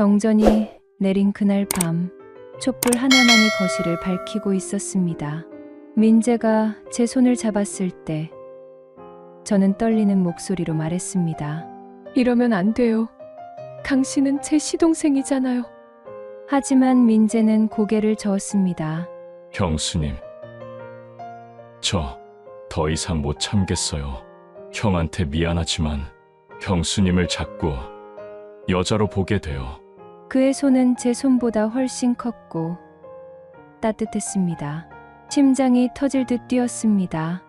정전이 내린 그날 밤, 촛불 하나만이 거실을 밝히고 있었습니다. 민재가 제 손을 잡았을 때 저는 떨리는 목소리로 말했습니다. 이러면 안 돼요. 당신은 제 시동생이잖아요. 하지만 민재는 고개를 저었습니다. 형수님, 저 더 이상 못 참겠어요. 형한테 미안하지만 형수님을 자꾸 여자로 보게 돼요. 그의 손은 제 손보다 훨씬 컸고 따뜻했습니다. 심장이 터질 듯 뛰었습니다.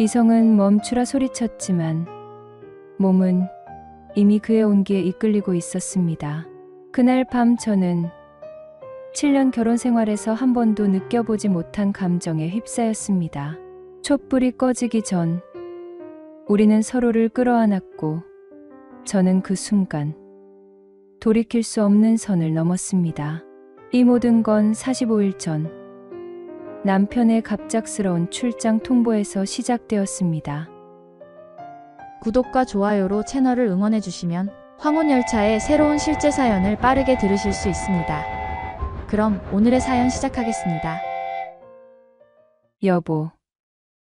이성은 멈추라 소리쳤지만 몸은 이미 그의 온기에 이끌리고 있었습니다. 그날 밤 저는 7년 결혼 생활에서 한 번도 느껴보지 못한 감정에 휩싸였습니다. 촛불이 꺼지기 전 우리는 서로를 끌어안았고 저는 그 순간 돌이킬 수 없는 선을 넘었습니다. 이 모든 건 45일 전 남편의 갑작스러운 출장 통보에서 시작되었습니다. 구독과 좋아요로 채널을 응원해 주시면 황혼열차의 새로운 실제 사연을 빠르게 들으실 수 있습니다. 그럼 오늘의 사연 시작하겠습니다. 여보,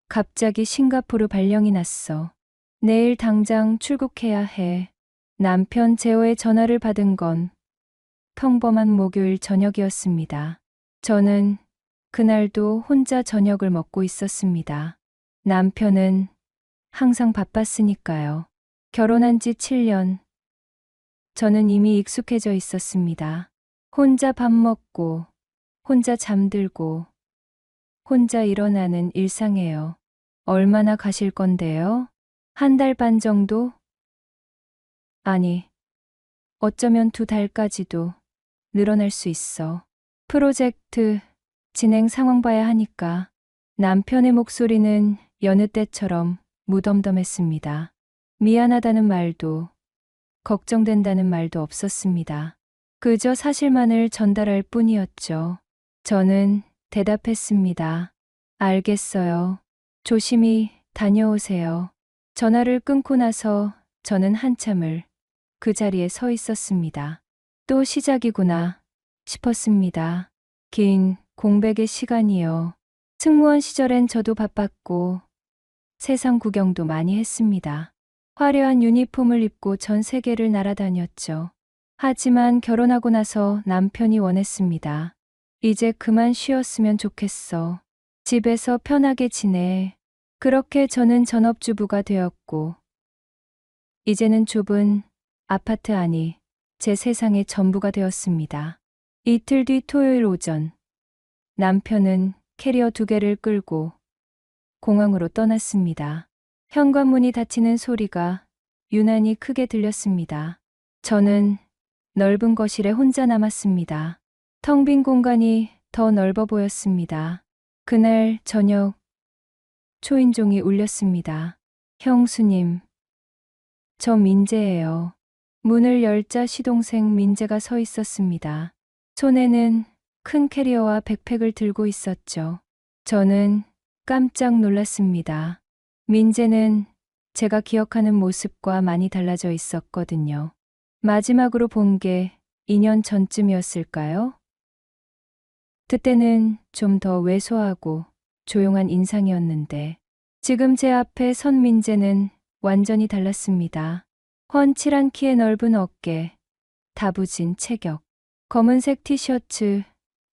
갑자기 싱가포르 발령이 났어. 내일 당장 출국해야 해. 남편 재호의 전화를 받은 건 평범한 목요일 저녁이었습니다. 저는 그날도 혼자 저녁을 먹고 있었습니다. 남편은 항상 바빴으니까요. 결혼한 지 7년. 저는 이미 익숙해져 있었습니다. 혼자 밥 먹고, 혼자 잠들고, 혼자 일어나는 일상이에요. 얼마나 가실 건데요? 한 달 반 정도? 아니, 어쩌면 2달까지도 늘어날 수 있어. 프로젝트 진행 상황 봐야 하니까. 남편의 목소리는 여느 때처럼 무덤덤했습니다. 미안하다는 말도, 걱정된다는 말도 없었습니다. 그저 사실만을 전달할 뿐이었죠. 저는 대답했습니다. 알겠어요. 조심히 다녀오세요. 전화를 끊고 나서 저는 한참을 그 자리에 서 있었습니다. 또 시작이구나 싶었습니다. 긴 공백의 시간이요. 승무원 시절엔 저도 바빴고 세상 구경도 많이 했습니다. 화려한 유니폼을 입고 전 세계를 날아다녔죠. 하지만 결혼하고 나서 남편이 원했습니다. 이제 그만 쉬었으면 좋겠어. 집에서 편하게 지내. 그렇게 저는 전업주부가 되었고 이제는 좁은 아파트 안이 제 세상의 전부가 되었습니다. 이틀 뒤 토요일 오전 남편은 캐리어 2개를 끌고 공항으로 떠났습니다. 현관문이 닫히는 소리가 유난히 크게 들렸습니다. 저는 넓은 거실에 혼자 남았습니다. 텅 빈 공간이 더 넓어 보였습니다. 그날 저녁 초인종이 울렸습니다. 형수님, 저 민재예요. 문을 열자 시동생 민재가 서 있었습니다. 손에는 큰 캐리어와 백팩을 들고 있었죠. 저는 깜짝 놀랐습니다. 민재는 제가 기억하는 모습과 많이 달라져 있었거든요. 마지막으로 본 게 2년 전쯤이었을까요? 그때는 좀 더 왜소하고 조용한 인상이었는데 지금 제 앞에 선 민재는 완전히 달랐습니다. 훤칠한 키에 넓은 어깨, 다부진 체격, 검은색 티셔츠,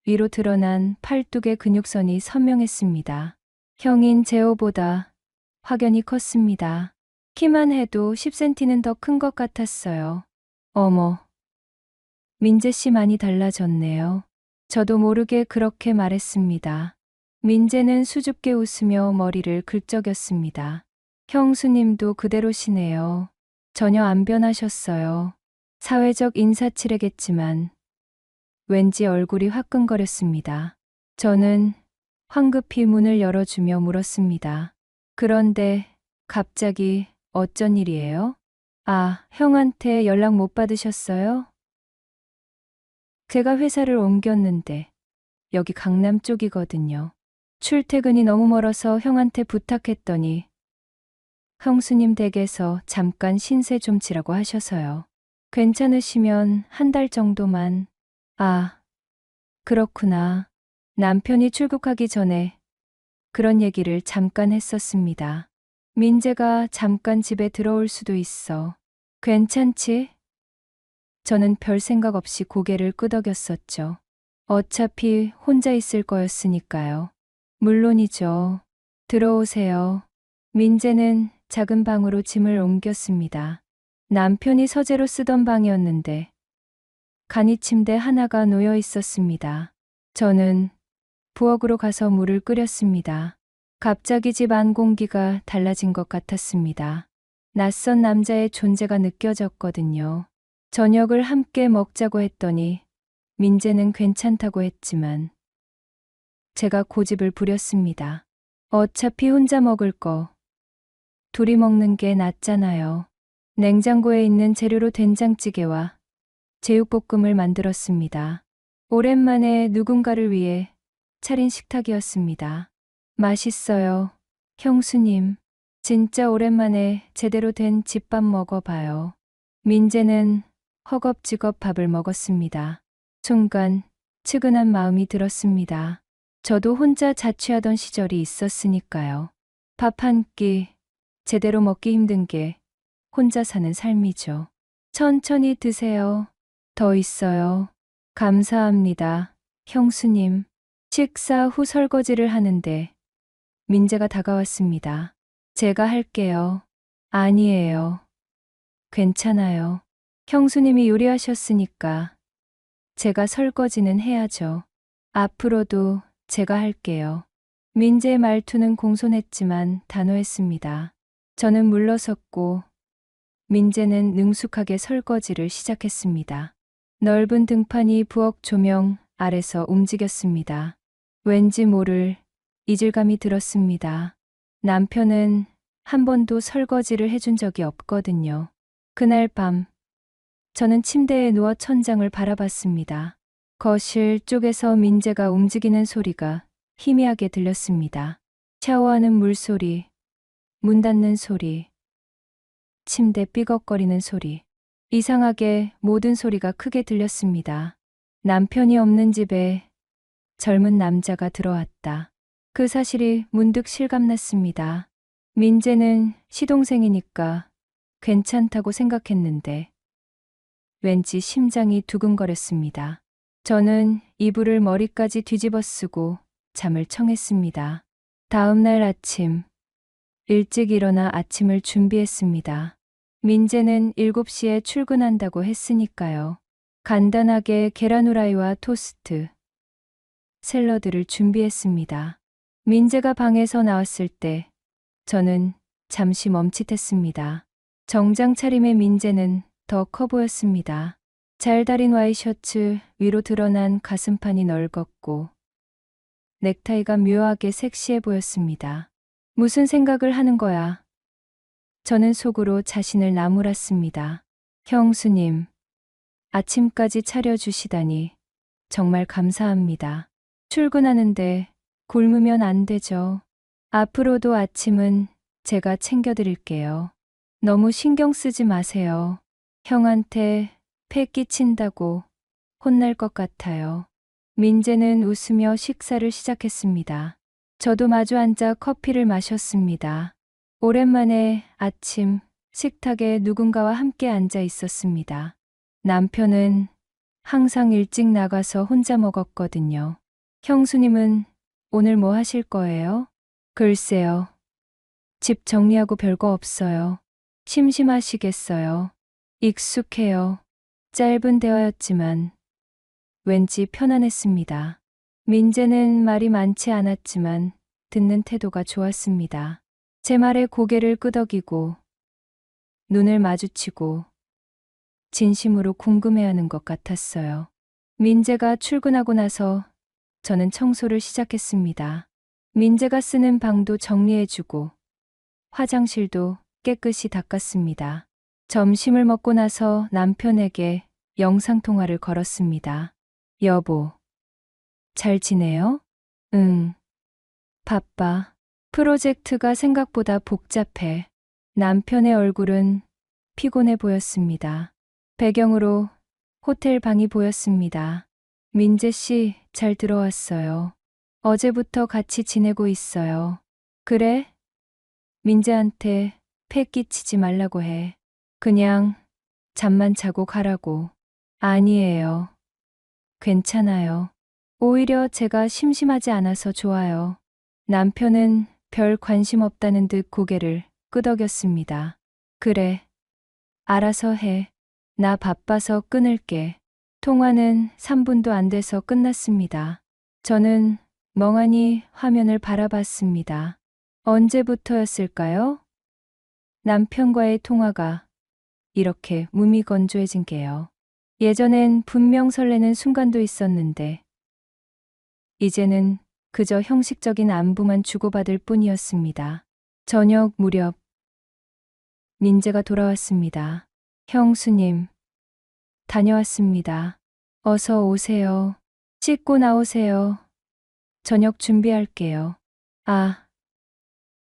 위로 드러난 팔뚝의 근육선이 선명했습니다. 형인 재호보다 확연히 컸습니다. 키만 해도 10cm는 더 큰 것 같았어요. 어머, 민재 씨 많이 달라졌네요. 저도 모르게 그렇게 말했습니다. 민재는 수줍게 웃으며 머리를 긁적였습니다. 형수님도 그대로시네요. 전혀 안 변하셨어요. 사회적 인사치레겠지만 왠지 얼굴이 화끈거렸습니다. 저는 황급히 문을 열어주며 물었습니다. 그런데 갑자기 어쩐 일이에요? 아, 형한테 연락 못 받으셨어요? 제가 회사를 옮겼는데 여기 강남 쪽이거든요. 출퇴근이 너무 멀어서 형한테 부탁했더니 형수님 댁에서 잠깐 신세 좀 지라고 하셔서요. 괜찮으시면 한 달 정도만. 아, 그렇구나. 남편이 출국하기 전에 그런 얘기를 잠깐 했었습니다. 민재가 잠깐 집에 들어올 수도 있어. 괜찮지? 저는 별 생각 없이 고개를 끄덕였었죠. 어차피 혼자 있을 거였으니까요. 물론이죠. 들어오세요. 민재는 작은 방으로 짐을 옮겼습니다. 남편이 서재로 쓰던 방이었는데 간이 침대 하나가 놓여 있었습니다. 저는 부엌으로 가서 물을 끓였습니다. 갑자기 집 안 공기가 달라진 것 같았습니다. 낯선 남자의 존재가 느껴졌거든요. 저녁을 함께 먹자고 했더니 민재는 괜찮다고 했지만 제가 고집을 부렸습니다. 어차피 혼자 먹을 거 둘이 먹는 게 낫잖아요. 냉장고에 있는 재료로 된장찌개와 제육볶음을 만들었습니다. 오랜만에 누군가를 위해 차린 식탁이었습니다. 맛있어요. 형수님, 진짜 오랜만에 제대로 된 집밥 먹어봐요. 민재는 허겁지겁 밥을 먹었습니다. 순간 측은한 마음이 들었습니다. 저도 혼자 자취하던 시절이 있었으니까요. 밥 한 끼 제대로 먹기 힘든 게 혼자 사는 삶이죠. 천천히 드세요. 더 있어요. 감사합니다. 형수님. 식사 후 설거지를 하는데 민재가 다가왔습니다. 제가 할게요. 아니에요. 괜찮아요. 형수님이 요리하셨으니까 제가 설거지는 해야죠. 앞으로도 제가 할게요. 민재의 말투는 공손했지만 단호했습니다. 저는 물러섰고 민재는 능숙하게 설거지를 시작했습니다. 넓은 등판이 부엌 조명 아래서 움직였습니다. 왠지 모를 이질감이 들었습니다. 남편은 한 번도 설거지를 해준 적이 없거든요. 그날 밤 저는 침대에 누워 천장을 바라봤습니다. 거실 쪽에서 민재가 움직이는 소리가 희미하게 들렸습니다. 샤워하는 물소리, 문 닫는 소리, 침대 삐걱거리는 소리. 이상하게 모든 소리가 크게 들렸습니다. 남편이 없는 집에 젊은 남자가 들어왔다. 그 사실이 문득 실감났습니다. 민재는 시동생이니까 괜찮다고 생각했는데 왠지 심장이 두근거렸습니다. 저는 이불을 머리까지 뒤집어 쓰고 잠을 청했습니다. 다음 날 아침, 일찍 일어나 아침을 준비했습니다. 민재는 7시에 출근한다고 했으니까요. 간단하게 계란 후라이와 토스트, 샐러드를 준비했습니다. 민재가 방에서 나왔을 때 저는 잠시 멈칫했습니다. 정장 차림의 민재는 더 커 보였습니다. 잘 다린 와이셔츠 위로 드러난 가슴판이 넓었고 넥타이가 묘하게 섹시해 보였습니다. 무슨 생각을 하는 거야? 저는 속으로 자신을 나무랐습니다. 형수님, 아침까지 차려주시다니 정말 감사합니다. 출근하는데 굶으면 안 되죠. 앞으로도 아침은 제가 챙겨드릴게요. 너무 신경 쓰지 마세요. 형한테 폐 끼친다고 혼날 것 같아요. 민재는 웃으며 식사를 시작했습니다. 저도 마주 앉아 커피를 마셨습니다. 오랜만에 아침 식탁에 누군가와 함께 앉아 있었습니다. 남편은 항상 일찍 나가서 혼자 먹었거든요. 형수님은 오늘 뭐 하실 거예요? 글쎄요. 집 정리하고 별거 없어요. 심심하시겠어요. 익숙해요. 짧은 대화였지만 왠지 편안했습니다. 민재는 말이 많지 않았지만 듣는 태도가 좋았습니다. 제 말에 고개를 끄덕이고 눈을 마주치고 진심으로 궁금해하는 것 같았어요. 민재가 출근하고 나서 저는 청소를 시작했습니다. 민재가 쓰는 방도 정리해주고 화장실도 깨끗이 닦았습니다. 점심을 먹고 나서 남편에게 영상통화를 걸었습니다. 여보, 잘 지내요? 응. 바빠. 프로젝트가 생각보다 복잡해. 남편의 얼굴은 피곤해 보였습니다. 배경으로 호텔 방이 보였습니다. 민재 씨, 잘 들어왔어요. 어제부터 같이 지내고 있어요. 그래? 민재한테 패 끼치지 말라고 해. 그냥 잠만 자고 가라고. 아니에요. 괜찮아요. 오히려 제가 심심하지 않아서 좋아요. 남편은 별 관심 없다는 듯 고개를 끄덕였습니다. 그래. 알아서 해. 나 바빠서 끊을게. 통화는 3분도 안 돼서 끝났습니다. 저는 멍하니 화면을 바라봤습니다. 언제부터였을까요? 남편과의 통화가 이렇게 무미건조해진 게요. 예전엔 분명 설레는 순간도 있었는데, 이제는 그저 형식적인 안부만 주고받을 뿐이었습니다. 저녁 무렵, 민재가 돌아왔습니다. 형수님, 다녀왔습니다. 어서 오세요. 씻고 나오세요. 저녁 준비할게요. 아,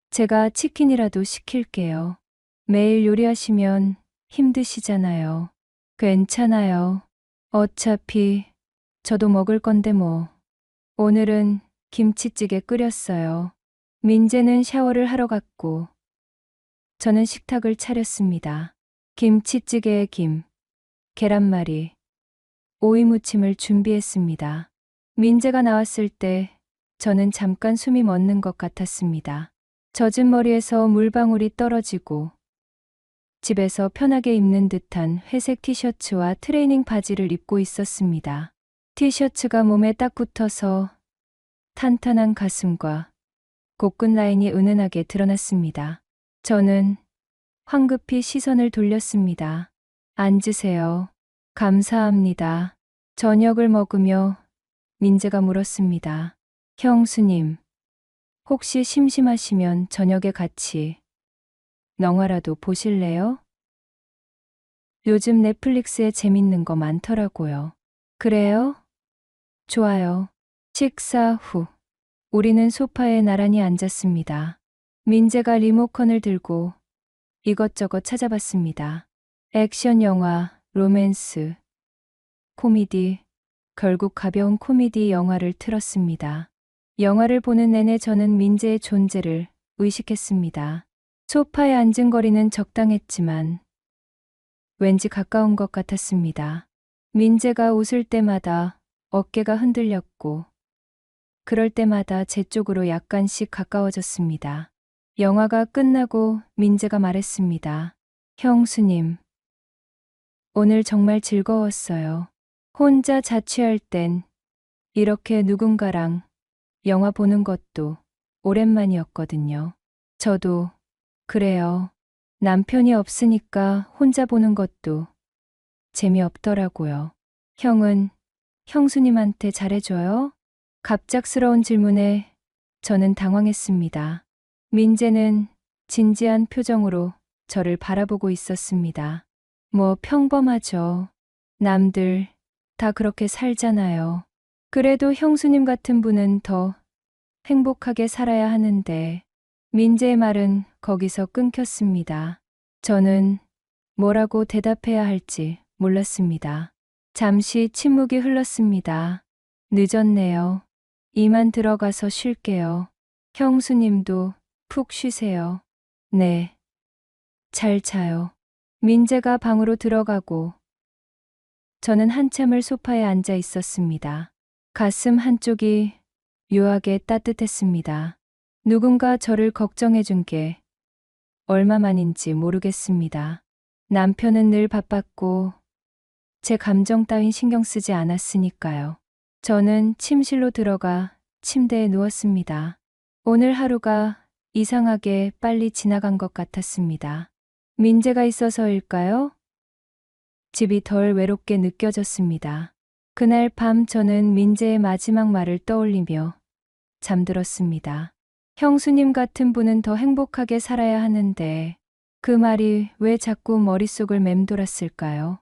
제가 치킨이라도 시킬게요. 매일 요리하시면 힘드시잖아요. 괜찮아요. 어차피 저도 먹을 건데 뭐. 오늘은 김치찌개 끓였어요. 민재는 샤워를 하러 갔고, 저는 식탁을 차렸습니다. 김치찌개에 김, 계란말이, 오이 무침을 준비했습니다. 민재가 나왔을 때 저는 잠깐 숨이 멎는 것 같았습니다. 젖은 머리에서 물방울이 떨어지고 집에서 편하게 입는 듯한 회색 티셔츠와 트레이닝 바지를 입고 있었습니다. 티셔츠가 몸에 딱 붙어서 탄탄한 가슴과 복근 라인이 은은하게 드러났습니다. 저는 황급히 시선을 돌렸습니다. 앉으세요. 감사합니다. 저녁을 먹으며 민재가 물었습니다. 형수님, 혹시 심심하시면 저녁에 같이 영화라도 보실래요? 요즘 넷플릭스에 재밌는 거 많더라고요. 그래요? 좋아요. 식사 후, 우리는 소파에 나란히 앉았습니다. 민재가 리모컨을 들고 이것저것 찾아봤습니다. 액션 영화, 로맨스, 코미디, 결국 가벼운 코미디 영화를 틀었습니다. 영화를 보는 내내 저는 민재의 존재를 의식했습니다. 소파에 앉은 거리는 적당했지만 왠지 가까운 것 같았습니다. 민재가 웃을 때마다 어깨가 흔들렸고 그럴 때마다 제 쪽으로 약간씩 가까워졌습니다. 영화가 끝나고 민재가 말했습니다. 형수님, 오늘 정말 즐거웠어요. 혼자 자취할 땐 이렇게 누군가랑 영화 보는 것도 오랜만이었거든요. 저도 그래요. 남편이 없으니까 혼자 보는 것도 재미없더라고요. 형은 형수님한테 잘해줘요? 갑작스러운 질문에 저는 당황했습니다. 민재는 진지한 표정으로 저를 바라보고 있었습니다. 뭐 평범하죠. 남들 다 그렇게 살잖아요. 그래도 형수님 같은 분은 더 행복하게 살아야 하는데, 민재의 말은 거기서 끊겼습니다. 저는 뭐라고 대답해야 할지 몰랐습니다. 잠시 침묵이 흘렀습니다. 늦었네요. 이만 들어가서 쉴게요. 형수님도 푹 쉬세요. 네. 잘 자요. 민재가 방으로 들어가고 저는 한참을 소파에 앉아 있었습니다. 가슴 한쪽이 묘하게 따뜻했습니다. 누군가 저를 걱정해 준 게 얼마만인지 모르겠습니다. 남편은 늘 바빴고 제 감정 따윈 신경 쓰지 않았으니까요. 저는 침실로 들어가 침대에 누웠습니다. 오늘 하루가 이상하게 빨리 지나간 것 같았습니다. 민재가 있어서일까요? 집이 덜 외롭게 느껴졌습니다. 그날 밤 저는 민재의 마지막 말을 떠올리며 잠들었습니다. 형수님 같은 분은 더 행복하게 살아야 하는데 그 말이 왜 자꾸 머릿속을 맴돌았을까요?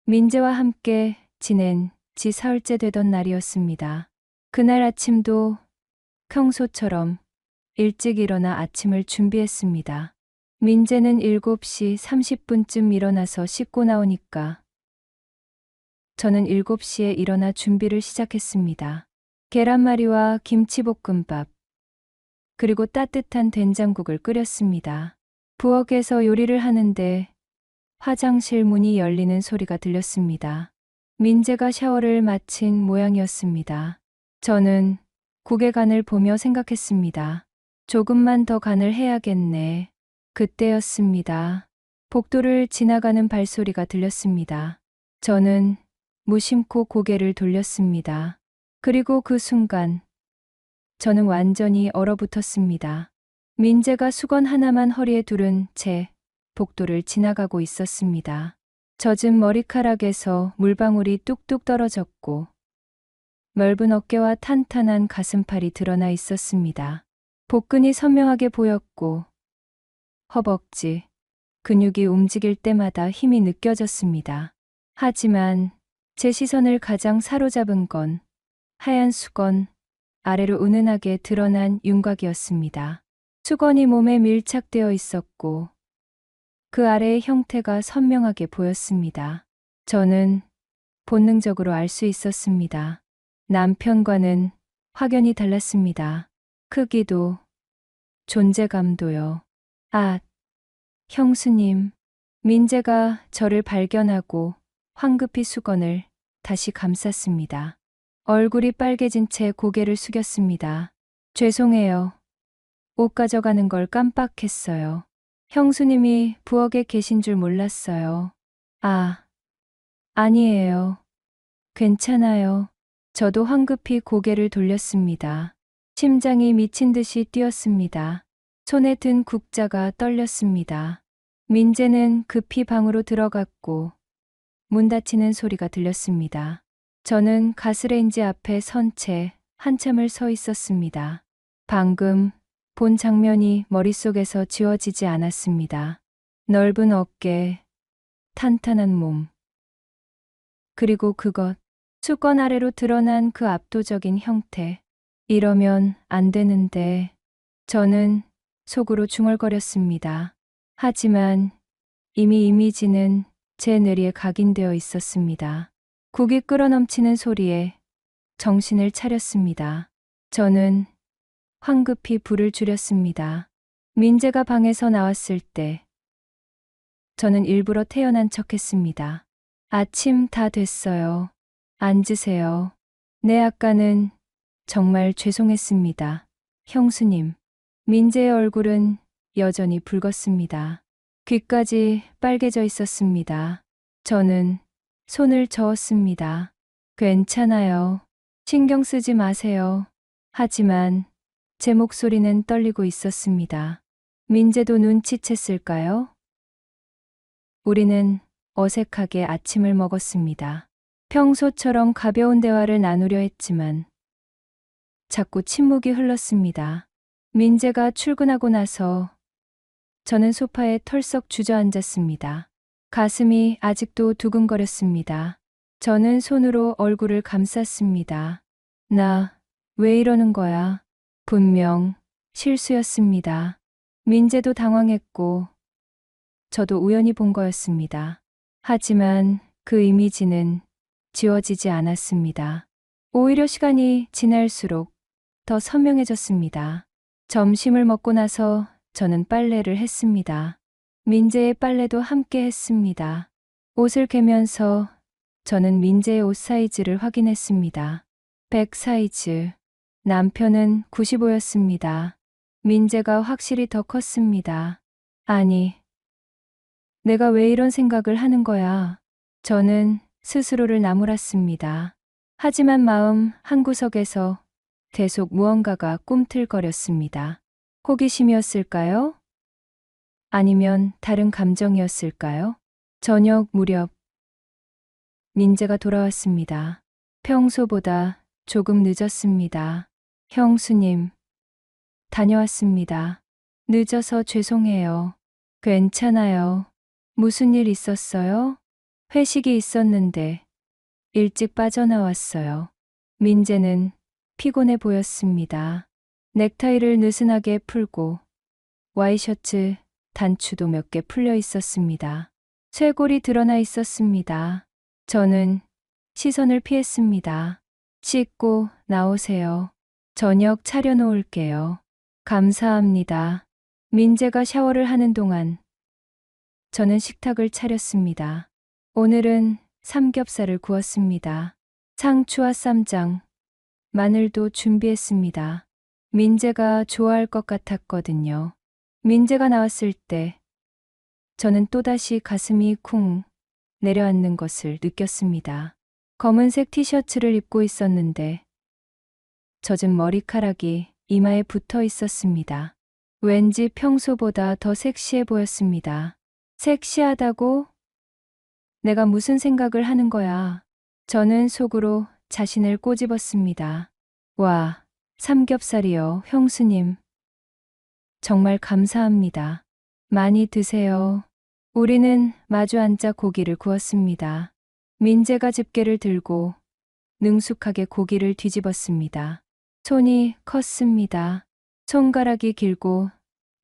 민재와 함께 지낸 지 사흘째 되던 날이었습니다. 그날 아침도 평소처럼 일찍 일어나 아침을 준비했습니다. 민재는 7시 30분쯤 일어나서 씻고 나오니까 저는 7시에 일어나 준비를 시작했습니다. 계란말이와 김치볶음밥, 그리고 따뜻한 된장국을 끓였습니다. 부엌에서 요리를 하는데 화장실 문이 열리는 소리가 들렸습니다. 민재가 샤워를 마친 모양이었습니다. 저는 국의 간을 보며 생각했습니다. 조금만 더 간을 해야겠네. 그때였습니다. 복도를 지나가는 발소리가 들렸습니다. 저는 무심코 고개를 돌렸습니다. 그리고 그 순간 저는 완전히 얼어붙었습니다. 민재가 수건 하나만 허리에 두른 채 복도를 지나가고 있었습니다. 젖은 머리카락에서 물방울이 뚝뚝 떨어졌고 넓은 어깨와 탄탄한 가슴팔이 드러나 있었습니다. 복근이 선명하게 보였고 허벅지, 근육이 움직일 때마다 힘이 느껴졌습니다. 하지만 제 시선을 가장 사로잡은 건 하얀 수건 아래로 은은하게 드러난 윤곽이었습니다. 수건이 몸에 밀착되어 있었고 그 아래의 형태가 선명하게 보였습니다. 저는 본능적으로 알 수 있었습니다. 남편과는 확연히 달랐습니다. 크기도 존재감도요. 아, 형수님. 민재가 저를 발견하고 황급히 수건을 다시 감쌌습니다. 얼굴이 빨개진 채 고개를 숙였습니다. 죄송해요. 옷 가져가는 걸 깜빡했어요. 형수님이 부엌에 계신 줄 몰랐어요. 아, 아니에요. 괜찮아요. 저도 황급히 고개를 돌렸습니다. 심장이 미친 듯이 뛰었습니다. 손에 든 국자가 떨렸습니다. 민재는 급히 방으로 들어갔고 문 닫히는 소리가 들렸습니다. 저는 가스레인지 앞에 선 채 한참을 서 있었습니다. 방금 본 장면이 머릿속에서 지워지지 않았습니다. 넓은 어깨, 탄탄한 몸, 그리고 그것, 수건 아래로 드러난 그 압도적인 형태. 이러면 안 되는데 저는 속으로 중얼거렸습니다. 하지만 이미 이미지는 제 뇌리에 각인되어 있었습니다. 국이 끓어넘치는 소리에 정신을 차렸습니다. 저는 황급히 불을 줄였습니다. 민재가 방에서 나왔을 때 저는 일부러 태연한 척했습니다. 아침 다 됐어요. 앉으세요. 네, 아까는 정말 죄송했습니다. 형수님. 민재의 얼굴은 여전히 붉었습니다. 귀까지 빨개져 있었습니다. 저는 손을 저었습니다. 괜찮아요. 신경 쓰지 마세요. 하지만 제 목소리는 떨리고 있었습니다. 민재도 눈치챘을까요? 우리는 어색하게 아침을 먹었습니다. 평소처럼 가벼운 대화를 나누려 했지만 자꾸 침묵이 흘렀습니다. 민재가 출근하고 나서 저는 소파에 털썩 주저앉았습니다. 가슴이 아직도 두근거렸습니다. 저는 손으로 얼굴을 감쌌습니다. 나 왜 이러는 거야? 분명 실수였습니다. 민재도 당황했고 저도 우연히 본 거였습니다. 하지만 그 이미지는 지워지지 않았습니다. 오히려 시간이 지날수록 더 선명해졌습니다. 점심을 먹고 나서 저는 빨래를 했습니다. 민재의 빨래도 함께 했습니다. 옷을 개면서 저는 민재의 옷 사이즈를 확인했습니다. 100 사이즈. 남편은 95였습니다. 민재가 확실히 더 컸습니다. 아니, 내가 왜 이런 생각을 하는 거야? 저는 스스로를 나무랐습니다. 하지만 마음 한구석에서 계속 무언가가 꿈틀거렸습니다. 호기심이었을까요? 아니면 다른 감정이었을까요? 저녁 무렵 민재가 돌아왔습니다. 평소보다 조금 늦었습니다. 형수님, 다녀왔습니다. 늦어서 죄송해요. 괜찮아요. 무슨 일 있었어요? 회식이 있었는데 일찍 빠져나왔어요. 민재는 피곤해 보였습니다. 넥타이를 느슨하게 풀고 와이셔츠 단추도 몇 개 풀려 있었습니다. 쇄골이 드러나 있었습니다. 저는 시선을 피했습니다. 씻고 나오세요. 저녁 차려놓을게요. 감사합니다. 민재가 샤워를 하는 동안 저는 식탁을 차렸습니다. 오늘은 삼겹살을 구웠습니다. 상추와 쌈장, 마늘도 준비했습니다. 민재가 좋아할 것 같았거든요. 민재가 나왔을 때 저는 또다시 가슴이 쿵 내려앉는 것을 느꼈습니다. 검은색 티셔츠를 입고 있었는데 젖은 머리카락이 이마에 붙어 있었습니다. 왠지 평소보다 더 섹시해 보였습니다. 섹시하다고? 내가 무슨 생각을 하는 거야? 저는 속으로 자신을 꼬집었습니다. 와, 삼겹살이요, 형수님. 정말 감사합니다. 많이 드세요. 우리는 마주 앉아 고기를 구웠습니다. 민재가 집게를 들고 능숙하게 고기를 뒤집었습니다. 손이 컸습니다. 손가락이 길고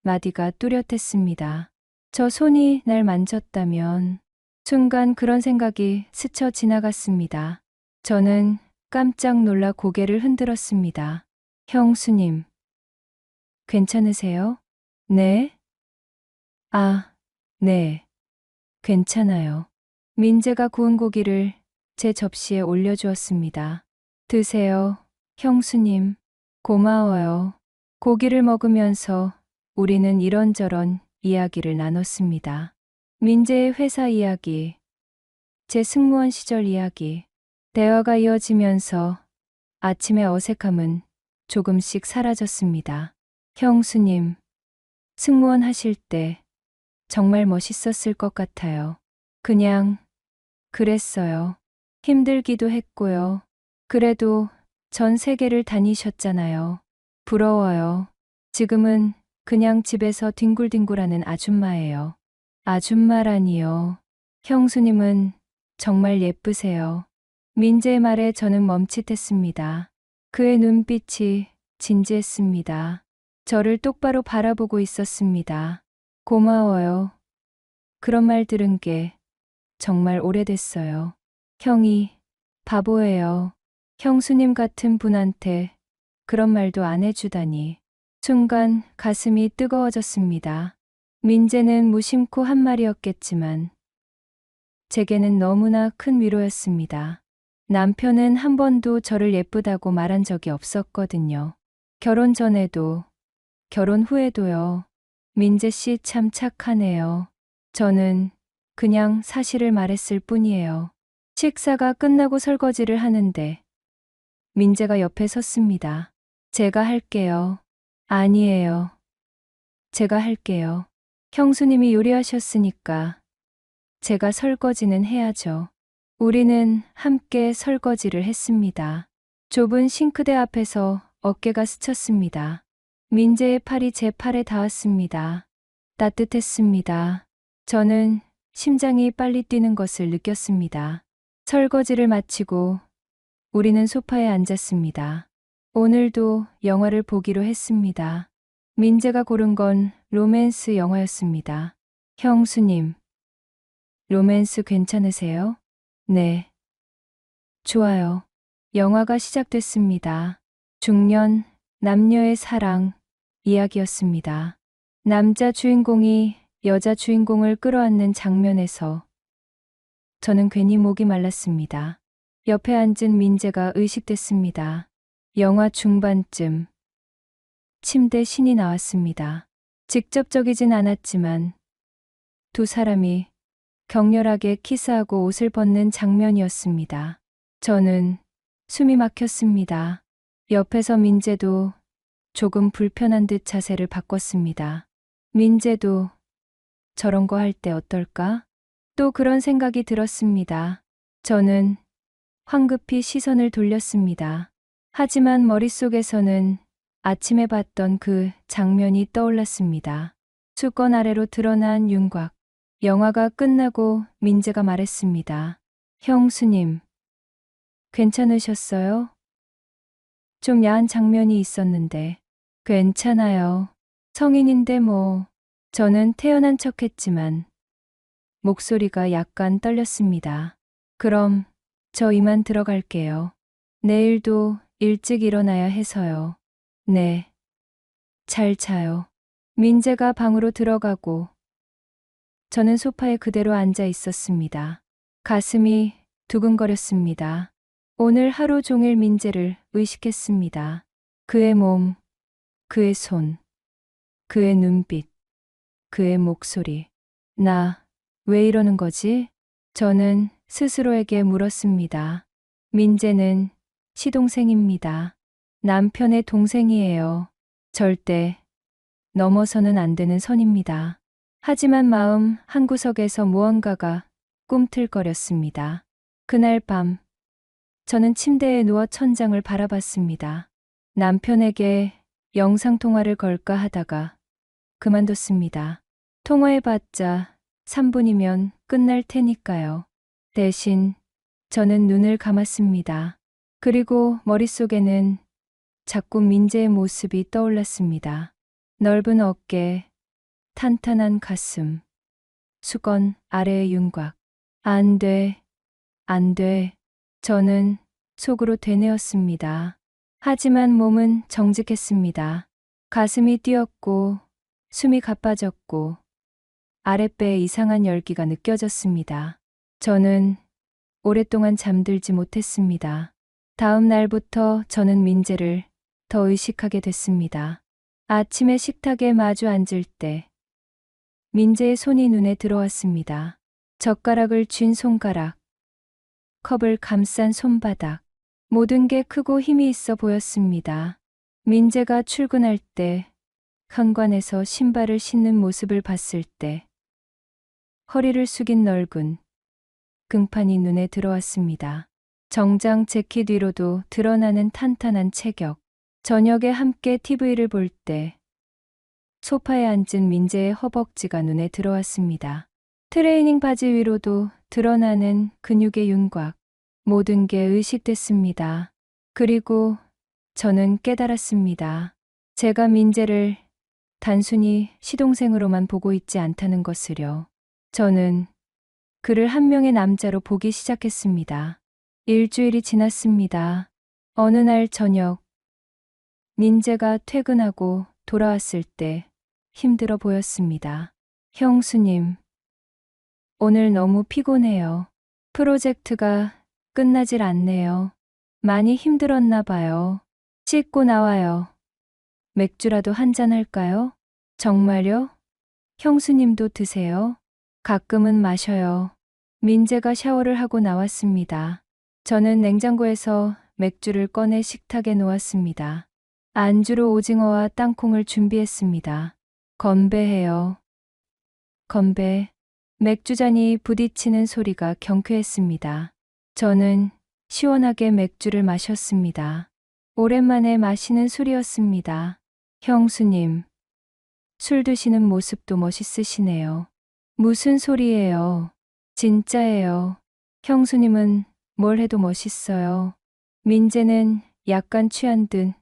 마디가 뚜렷했습니다. 저 손이 날 만졌다면 순간 그런 생각이 스쳐 지나갔습니다. 저는 깜짝 놀라 고개를 흔들었습니다. 형수님, 괜찮으세요? 네? 아, 네. 괜찮아요. 민재가 구운 고기를 제 접시에 올려주었습니다. 드세요, 형수님. 고마워요. 고기를 먹으면서 우리는 이런저런 이야기를 나눴습니다. 민재의 회사 이야기, 제 승무원 시절 이야기. 대화가 이어지면서 아침의 어색함은 조금씩 사라졌습니다. 형수님, 승무원 하실 때 정말 멋있었을 것 같아요. 그냥 그랬어요. 힘들기도 했고요. 그래도 전 세계를 다니셨잖아요. 부러워요. 지금은 그냥 집에서 뒹굴뒹굴하는 아줌마예요. 아줌마라니요. 형수님은 정말 예쁘세요. 민재의 말에 저는 멈칫했습니다. 그의 눈빛이 진지했습니다. 저를 똑바로 바라보고 있었습니다. 고마워요. 그런 말 들은 게 정말 오래됐어요. 형이 바보예요. 형수님 같은 분한테 그런 말도 안 해주다니. 순간 가슴이 뜨거워졌습니다. 민재는 무심코 한 말이었겠지만 제게는 너무나 큰 위로였습니다. 남편은 한 번도 저를 예쁘다고 말한 적이 없었거든요. 결혼 전에도, 결혼 후에도요. 민재 씨 참 착하네요. 저는 그냥 사실을 말했을 뿐이에요. 식사가 끝나고 설거지를 하는데 민재가 옆에 섰습니다. 제가 할게요. 아니에요. 제가 할게요. 형수님이 요리하셨으니까 제가 설거지는 해야죠. 우리는 함께 설거지를 했습니다. 좁은 싱크대 앞에서 어깨가 스쳤습니다. 민재의 팔이 제 팔에 닿았습니다. 따뜻했습니다. 저는 심장이 빨리 뛰는 것을 느꼈습니다. 설거지를 마치고 우리는 소파에 앉았습니다. 오늘도 영화를 보기로 했습니다. 민재가 고른 건 로맨스 영화였습니다. 형수님, 로맨스 괜찮으세요? 네. 좋아요. 영화가 시작됐습니다. 중년, 남녀의 사랑 이야기였습니다. 남자 주인공이 여자 주인공을 끌어안는 장면에서 저는 괜히 목이 말랐습니다. 옆에 앉은 민재가 의식됐습니다. 영화 중반쯤 침대 신이 나왔습니다. 직접적이진 않았지만 두 사람이 격렬하게 키스하고 옷을 벗는 장면이었습니다. 저는 숨이 막혔습니다. 옆에서 민재도 조금 불편한 듯 자세를 바꿨습니다. 민재도 저런 거 할 때 어떨까? 또 그런 생각이 들었습니다. 저는 황급히 시선을 돌렸습니다. 하지만 머릿속에서는 아침에 봤던 그 장면이 떠올랐습니다. 수건 아래로 드러난 윤곽. 영화가 끝나고 민재가 말했습니다. 형수님, 괜찮으셨어요? 좀 야한 장면이 있었는데. 괜찮아요. 성인인데 뭐. 저는 태연한 척했지만 목소리가 약간 떨렸습니다. 그럼 저 이만 들어갈게요. 내일도 일찍 일어나야 해서요. 네. 잘 자요. 민재가 방으로 들어가고 저는 소파에 그대로 앉아 있었습니다. 가슴이 두근거렸습니다. 오늘 하루 종일 민재를 의식했습니다. 그의 몸, 그의 손, 그의 눈빛, 그의 목소리. 나, 왜 이러는 거지? 저는 스스로에게 물었습니다. 민재는 시동생입니다. 남편의 동생이에요. 절대 넘어서는 안 되는 선입니다. 하지만 마음 한구석에서 무언가가 꿈틀거렸습니다. 그날 밤, 저는 침대에 누워 천장을 바라봤습니다. 남편에게 영상통화를 걸까 하다가 그만뒀습니다. 통화해봤자 3분이면 끝날 테니까요. 대신 저는 눈을 감았습니다. 그리고 머릿속에는 자꾸 민재의 모습이 떠올랐습니다. 넓은 어깨, 탄탄한 가슴, 수건 아래의 윤곽. 안 돼, 안 돼. 저는 속으로 되뇌었습니다. 하지만 몸은 정직했습니다. 가슴이 뛰었고, 숨이 가빠졌고, 아랫배에 이상한 열기가 느껴졌습니다. 저는 오랫동안 잠들지 못했습니다. 다음 날부터 저는 민재를 더 의식하게 됐습니다. 아침에 식탁에 마주 앉을 때 민재의 손이 눈에 들어왔습니다. 젓가락을 쥔 손가락, 컵을 감싼 손바닥, 모든 게 크고 힘이 있어 보였습니다. 민재가 출근할 때, 현관에서 신발을 신는 모습을 봤을 때, 허리를 숙인 넓은 등판이 눈에 들어왔습니다. 정장 재킷 위로도 드러나는 탄탄한 체격. 저녁에 함께 TV를 볼 때 소파에 앉은 민재의 허벅지가 눈에 들어왔습니다. 트레이닝 바지 위로도 드러나는 근육의 윤곽. 모든 게 의식됐습니다. 그리고 저는 깨달았습니다. 제가 민재를 단순히 시동생으로만 보고 있지 않다는 것을요. 저는 그를 한 명의 남자로 보기 시작했습니다. 일주일이 지났습니다. 어느 날 저녁, 민재가 퇴근하고 돌아왔을 때 힘들어 보였습니다. 형수님, 오늘 너무 피곤해요. 프로젝트가 끝나질 않네요. 많이 힘들었나 봐요. 씻고 나와요. 맥주라도 한잔 할까요? 정말요? 형수님도 드세요? 가끔은 마셔요. 민재가 샤워를 하고 나왔습니다. 저는 냉장고에서 맥주를 꺼내 식탁에 놓았습니다. 안주로 오징어와 땅콩을 준비했습니다. 건배해요. 건배. 맥주잔이 부딪히는 소리가 경쾌했습니다. 저는 시원하게 맥주를 마셨습니다. 오랜만에 마시는 술이었습니다. 형수님, 술 드시는 모습도 멋있으시네요. 무슨 소리예요? 진짜예요. 형수님은 뭘 해도 멋있어요. 민재는 약간 취한 듯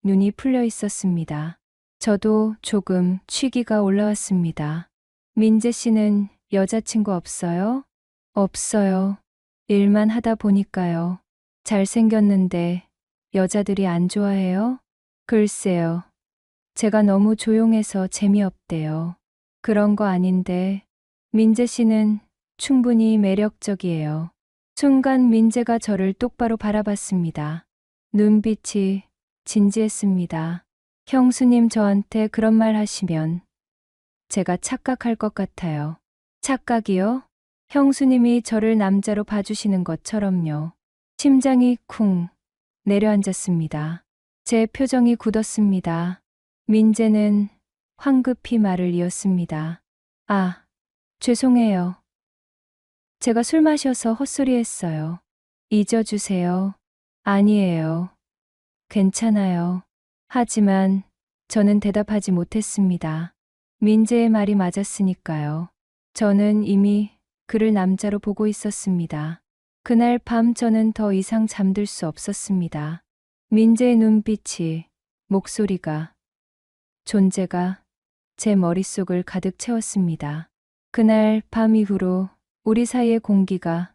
눈이 풀려 있었습니다. 저도 조금 취기가 올라왔습니다. 민재 씨는 여자친구 없어요? 없어요. 일만 하다 보니까요. 잘생겼는데 여자들이 안 좋아해요? 글쎄요. 제가 너무 조용해서 재미없대요. 그런 거 아닌데 민재 씨는 충분히 매력적이에요. 순간 민재가 저를 똑바로 바라봤습니다. 눈빛이 진지했습니다. 형수님 저한테 그런 말 하시면 제가 착각할 것 같아요. 착각이요? 형수님이 저를 남자로 봐주시는 것처럼요. 심장이 쿵 내려앉았습니다. 제 표정이 굳었습니다. 민재는 황급히 말을 이었습니다. 아, 죄송해요. 제가 술 마셔서 헛소리했어요. 잊어주세요. 아니에요. 괜찮아요. 하지만 저는 대답하지 못했습니다. 민재의 말이 맞았으니까요. 저는 이미 그를 남자로 보고 있었습니다. 그날 밤 저는 더 이상 잠들 수 없었습니다. 민재의 눈빛이, 목소리가, 존재가 제 머릿속을 가득 채웠습니다. 그날 밤 이후로 우리 사이의 공기가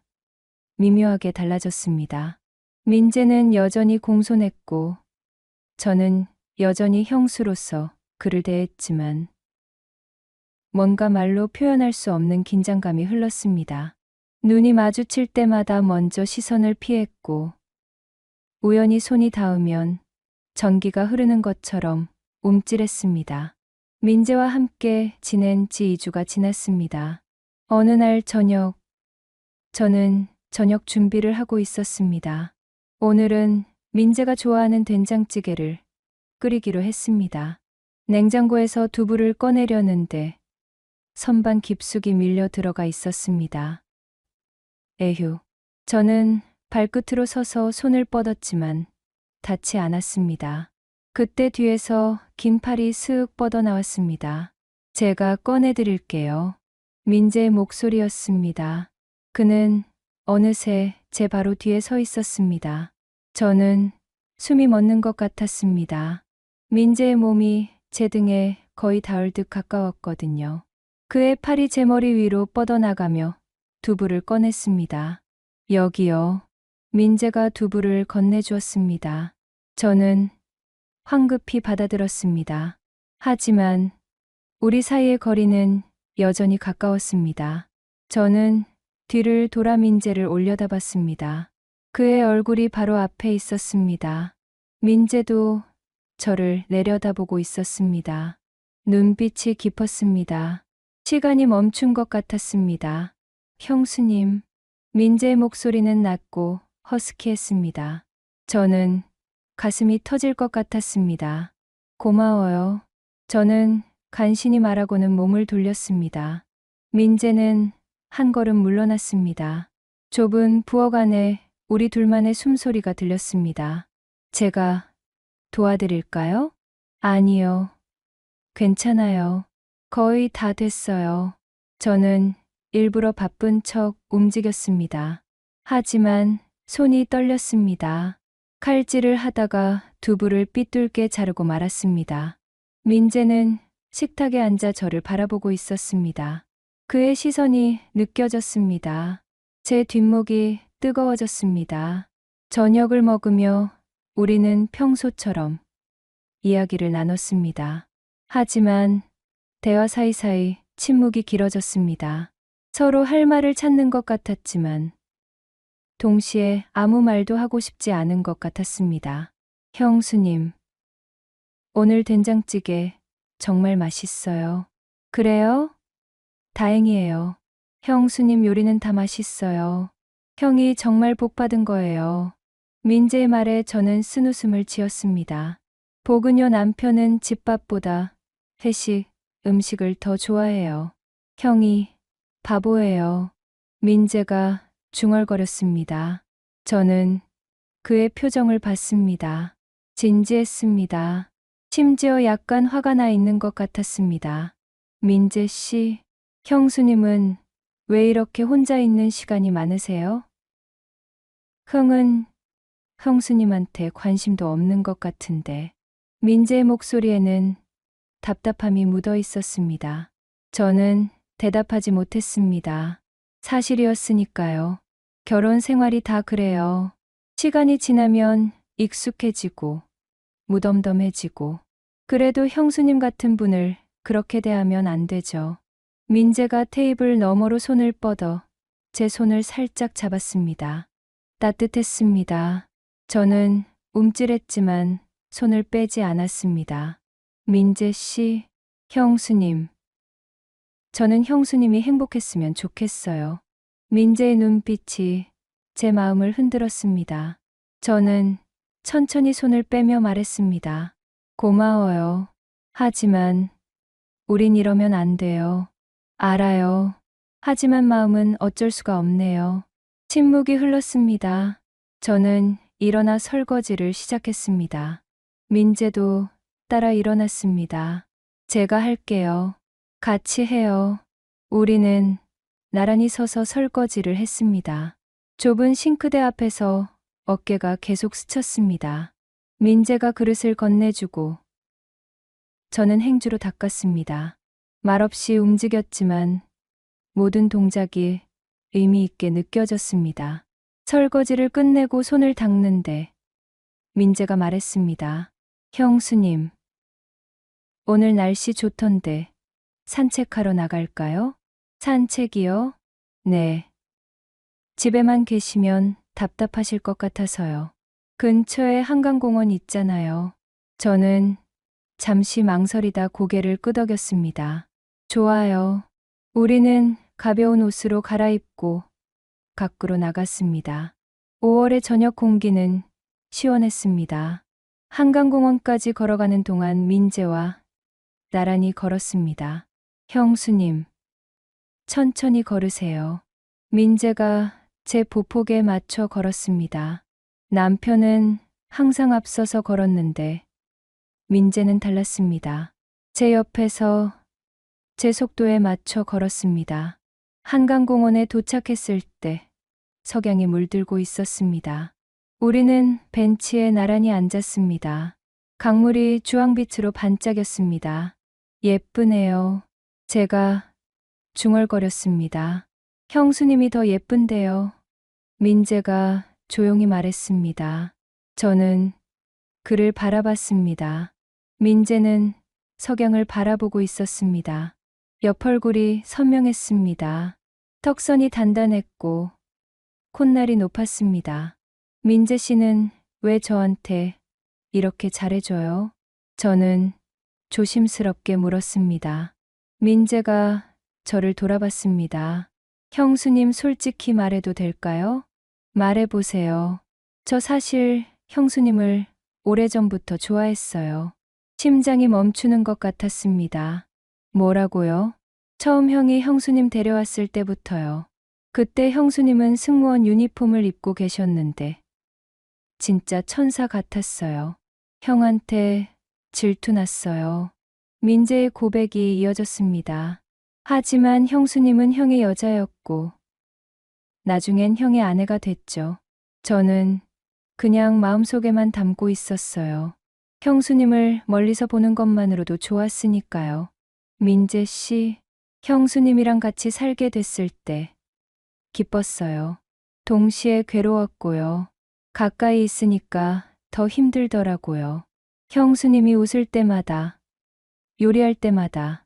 미묘하게 달라졌습니다. 민재는 여전히 공손했고 저는 여전히 형수로서 그를 대했지만 뭔가 말로 표현할 수 없는 긴장감이 흘렀습니다. 눈이 마주칠 때마다 먼저 시선을 피했고 우연히 손이 닿으면 전기가 흐르는 것처럼 움찔했습니다. 민재와 함께 지낸 지 2주가 지났습니다. 어느 날 저녁, 저는 저녁 준비를 하고 있었습니다. 오늘은 민재가 좋아하는 된장찌개를 끓이기로 했습니다. 냉장고에서 두부를 꺼내려는데 선반 깊숙이 밀려 들어가 있었습니다. 에휴, 저는 발끝으로 서서 손을 뻗었지만 닿지 않았습니다. 그때 뒤에서 긴 팔이 슥 뻗어나왔습니다. 제가 꺼내드릴게요. 민재의 목소리였습니다. 그는 어느새 제 바로 뒤에 서 있었습니다. 저는 숨이 멎는 것 같았습니다. 민재의 몸이 제 등에 거의 닿을 듯 가까웠거든요. 그의 팔이 제 머리 위로 뻗어나가며 두부를 꺼냈습니다. 여기요. 민재가 두부를 건네주었습니다. 저는 황급히 받아들었습니다. 하지만 우리 사이의 거리는 여전히 가까웠습니다. 저는 뒤를 돌아 민재를 올려다봤습니다. 그의 얼굴이 바로 앞에 있었습니다. 민재도 저를 내려다보고 있었습니다. 눈빛이 깊었습니다. 시간이 멈춘 것 같았습니다. 형수님, 민재의 목소리는 낮고 허스키했습니다. 저는 가슴이 터질 것 같았습니다. 고마워요. 저는 간신히 말하고는 몸을 돌렸습니다. 민재는 한 걸음 물러났습니다. 좁은 부엌 안에 우리 둘만의 숨소리가 들렸습니다. 제가 도와드릴까요? 아니요. 괜찮아요. 거의 다 됐어요. 저는 일부러 바쁜 척 움직였습니다. 하지만 손이 떨렸습니다. 칼질을 하다가 두부를 삐뚤게 자르고 말았습니다. 민재는 식탁에 앉아 저를 바라보고 있었습니다. 그의 시선이 느껴졌습니다. 제 뒷목이 뜨거워졌습니다. 저녁을 먹으며 우리는 평소처럼 이야기를 나눴습니다. 하지만 대화 사이사이 침묵이 길어졌습니다. 서로 할 말을 찾는 것 같았지만 동시에 아무 말도 하고 싶지 않은 것 같았습니다. 형수님, 오늘 된장찌개 정말 맛있어요. 그래요? 다행이에요. 형수님 요리는 다 맛있어요. 형이 정말 복 받은 거예요. 민재의 말에 저는 쓴웃음을 지었습니다. 복은요, 남편은 집밥보다 회식, 음식을 더 좋아해요. 형이 바보예요. 민재가 중얼거렸습니다. 저는 그의 표정을 봤습니다. 진지했습니다. 심지어 약간 화가 나 있는 것 같았습니다. 민재 씨, 형수님은 왜 이렇게 혼자 있는 시간이 많으세요? 흥은 형수님한테 관심도 없는 것 같은데. 민재의 목소리에는 답답함이 묻어 있었습니다. 저는 대답하지 못했습니다. 사실이었으니까요. 결혼 생활이 다 그래요. 시간이 지나면 익숙해지고 무덤덤해지고. 그래도 형수님 같은 분을 그렇게 대하면 안 되죠. 민재가 테이블 너머로 손을 뻗어 제 손을 살짝 잡았습니다. 따뜻했습니다. 저는 움찔했지만 손을 빼지 않았습니다. 민재 씨, 형수님. 저는 형수님이 행복했으면 좋겠어요. 민재의 눈빛이 제 마음을 흔들었습니다. 저는 천천히 손을 빼며 말했습니다. 고마워요. 하지만 우린 이러면 안 돼요. 알아요. 하지만 마음은 어쩔 수가 없네요. 침묵이 흘렀습니다. 저는 일어나 설거지를 시작했습니다. 민재도 따라 일어났습니다. 제가 할게요. 같이 해요. 우리는 나란히 서서 설거지를 했습니다. 좁은 싱크대 앞에서 어깨가 계속 스쳤습니다. 민재가 그릇을 건네주고 저는 행주로 닦았습니다. 말없이 움직였지만 모든 동작이 의미 있게 느껴졌습니다. 설거지를 끝내고 손을 닦는데 민재가 말했습니다. 형수님, 오늘 날씨 좋던데 산책하러 나갈까요? 산책이요? 네. 집에만 계시면 답답하실 것 같아서요. 근처에 한강공원 있잖아요. 저는 잠시 망설이다 고개를 끄덕였습니다. 좋아요. 우리는 가벼운 옷으로 갈아입고 밖으로 나갔습니다. 5월의 저녁 공기는 시원했습니다. 한강공원까지 걸어가는 동안 민재와 나란히 걸었습니다. 형수님, 천천히 걸으세요. 민재가 제 보폭에 맞춰 걸었습니다. 남편은 항상 앞서서 걸었는데 민재는 달랐습니다. 제 옆에서 제 속도에 맞춰 걸었습니다. 한강공원에 도착했을 때 석양이 물들고 있었습니다. 우리는 벤치에 나란히 앉았습니다. 강물이 주황빛으로 반짝였습니다. 예쁘네요. 제가 중얼거렸습니다. 형수님이 더 예쁜데요. 민재가 조용히 말했습니다. 저는 그를 바라봤습니다. 민재는 석양을 바라보고 있었습니다. 옆얼굴이 선명했습니다. 턱선이 단단했고 콧날이 높았습니다. 민재 씨는 왜 저한테 이렇게 잘해줘요? 저는 조심스럽게 물었습니다. 민재가 저를 돌아봤습니다. 형수님 솔직히 말해도 될까요? 말해보세요. 저 사실 형수님을 오래전부터 좋아했어요. 심장이 멈추는 것 같았습니다. 뭐라고요? 처음 형이 형수님 데려왔을 때부터요. 그때 형수님은 승무원 유니폼을 입고 계셨는데 진짜 천사 같았어요. 형한테 질투났어요. 민재의 고백이 이어졌습니다. 하지만 형수님은 형의 여자였고 나중엔 형의 아내가 됐죠. 저는 그냥 마음속에만 담고 있었어요. 형수님을 멀리서 보는 것만으로도 좋았으니까요. 민재 씨, 형수님이랑 같이 살게 됐을 때 기뻤어요. 동시에 괴로웠고요. 가까이 있으니까 더 힘들더라고요. 형수님이 웃을 때마다, 요리할 때마다,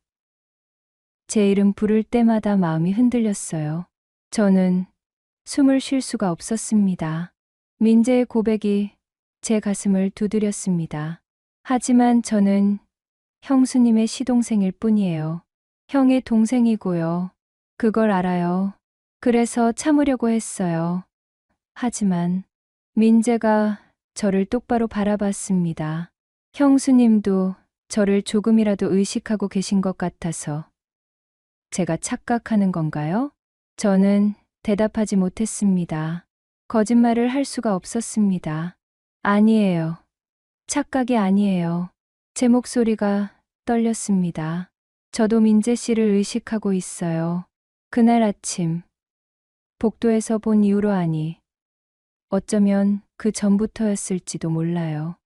제 이름 부를 때마다 마음이 흔들렸어요. 저는 숨을 쉴 수가 없었습니다. 민재의 고백이 제 가슴을 두드렸습니다. 하지만 저는 형수님의 시동생일 뿐이에요. 형의 동생이고요. 그걸 알아요. 그래서 참으려고 했어요. 하지만 민재가 저를 똑바로 바라봤습니다. 형수님도 저를 조금이라도 의식하고 계신 것 같아서 제가 착각하는 건가요? 저는 대답하지 못했습니다. 거짓말을 할 수가 없었습니다. 아니에요. 착각이 아니에요. 제 목소리가 떨렸습니다. 저도 민재 씨를 의식하고 있어요. 그날 아침, 복도에서 본 이후로 아니, 어쩌면 그 전부터였을지도 몰라요.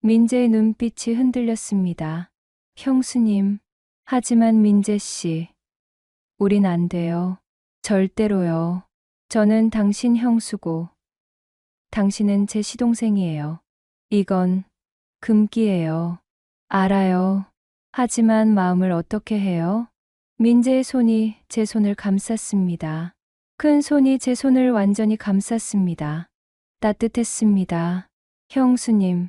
민재의 눈빛이 흔들렸습니다. 형수님, 하지만 민재 씨, 우린 안 돼요. 절대로요. 저는 당신 형수고, 당신은 제 시동생이에요. 이건 금기예요. 알아요. 하지만 마음을 어떻게 해요? 민재의 손이 제 손을 감쌌습니다. 큰 손이 제 손을 완전히 감쌌습니다. 따뜻했습니다. 형수님.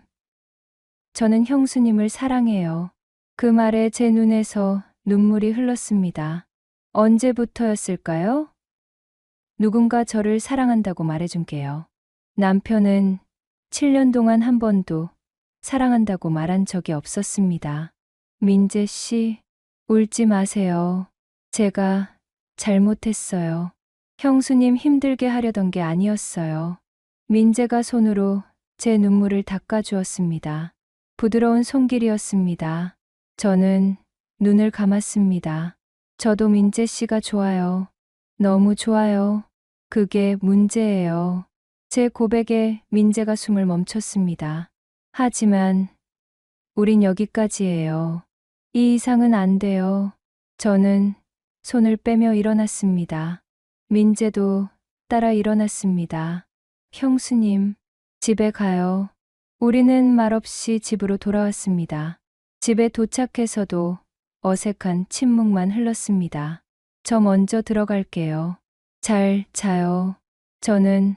저는 형수님을 사랑해요. 그 말에 제 눈에서 눈물이 흘렀습니다. 언제부터였을까요? 누군가 저를 사랑한다고 말해준 게요. 남편은 7년 동안 한 번도 사랑한다고 말한 적이 없었습니다. 민재 씨, 울지 마세요. 제가 잘못했어요. 형수님 힘들게 하려던 게 아니었어요. 민재가 손으로 제 눈물을 닦아주었습니다. 부드러운 손길이었습니다. 저는 눈을 감았습니다. 저도 민재 씨가 좋아요. 너무 좋아요. 그게 문제예요. 제 고백에 민재가 숨을 멈췄습니다. 하지만 우린 여기까지예요. 이 이상은 안 돼요. 저는 손을 빼며 일어났습니다. 민재도 따라 일어났습니다. 형수님, 집에 가요. 우리는 말없이 집으로 돌아왔습니다. 집에 도착해서도 어색한 침묵만 흘렀습니다. 저 먼저 들어갈게요. 잘 자요. 저는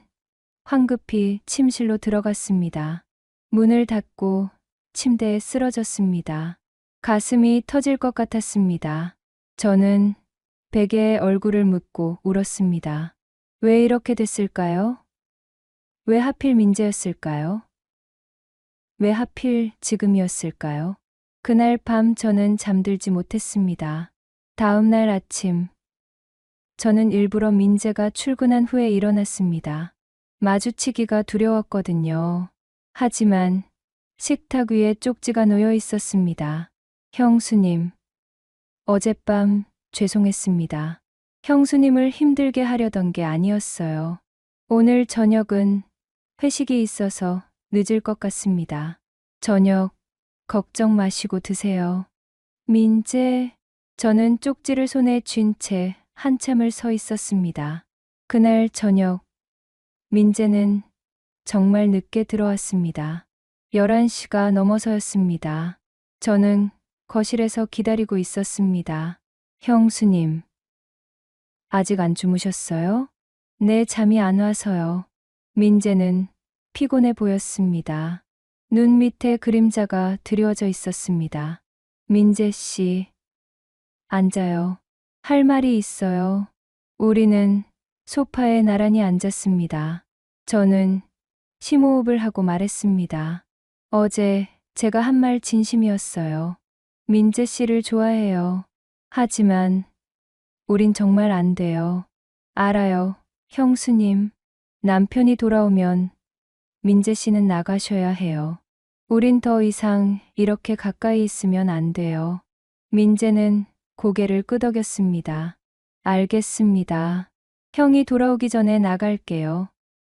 황급히 침실로 들어갔습니다. 문을 닫고 침대에 쓰러졌습니다. 가슴이 터질 것 같았습니다. 저는 베개에 얼굴을 묻고 울었습니다. 왜 이렇게 됐을까요? 왜 하필 민재였을까요? 왜 하필 지금이었을까요? 그날 밤 저는 잠들지 못했습니다. 다음 날 아침, 저는 일부러 민재가 출근한 후에 일어났습니다. 마주치기가 두려웠거든요. 하지만 식탁 위에 쪽지가 놓여 있었습니다. 형수님, 어젯밤 죄송했습니다. 형수님을 힘들게 하려던 게 아니었어요. 오늘 저녁은 회식이 있어서 늦을 것 같습니다. 저녁 걱정 마시고 드세요. 민재, 저는 쪽지를 손에 쥔 채 한참을 서 있었습니다. 그날 저녁, 민재는 정말 늦게 들어왔습니다. 11시가 넘어서였습니다. 저는 거실에서 기다리고 있었습니다. 형수님, 아직 안 주무셨어요? 네, 잠이 안 와서요. 민재는 피곤해 보였습니다. 눈 밑에 그림자가 드리워져 있었습니다. 민재 씨, 앉아요. 할 말이 있어요. 우리는 소파에 나란히 앉았습니다. 저는 심호흡을 하고 말했습니다. 어제 제가 한 말 진심이었어요. 민재 씨를 좋아해요. 하지만 우린 정말 안 돼요. 알아요, 형수님. 남편이 돌아오면 민재 씨는 나가셔야 해요. 우린 더 이상 이렇게 가까이 있으면 안 돼요. 민재는 고개를 끄덕였습니다. 알겠습니다. 형이 돌아오기 전에 나갈게요.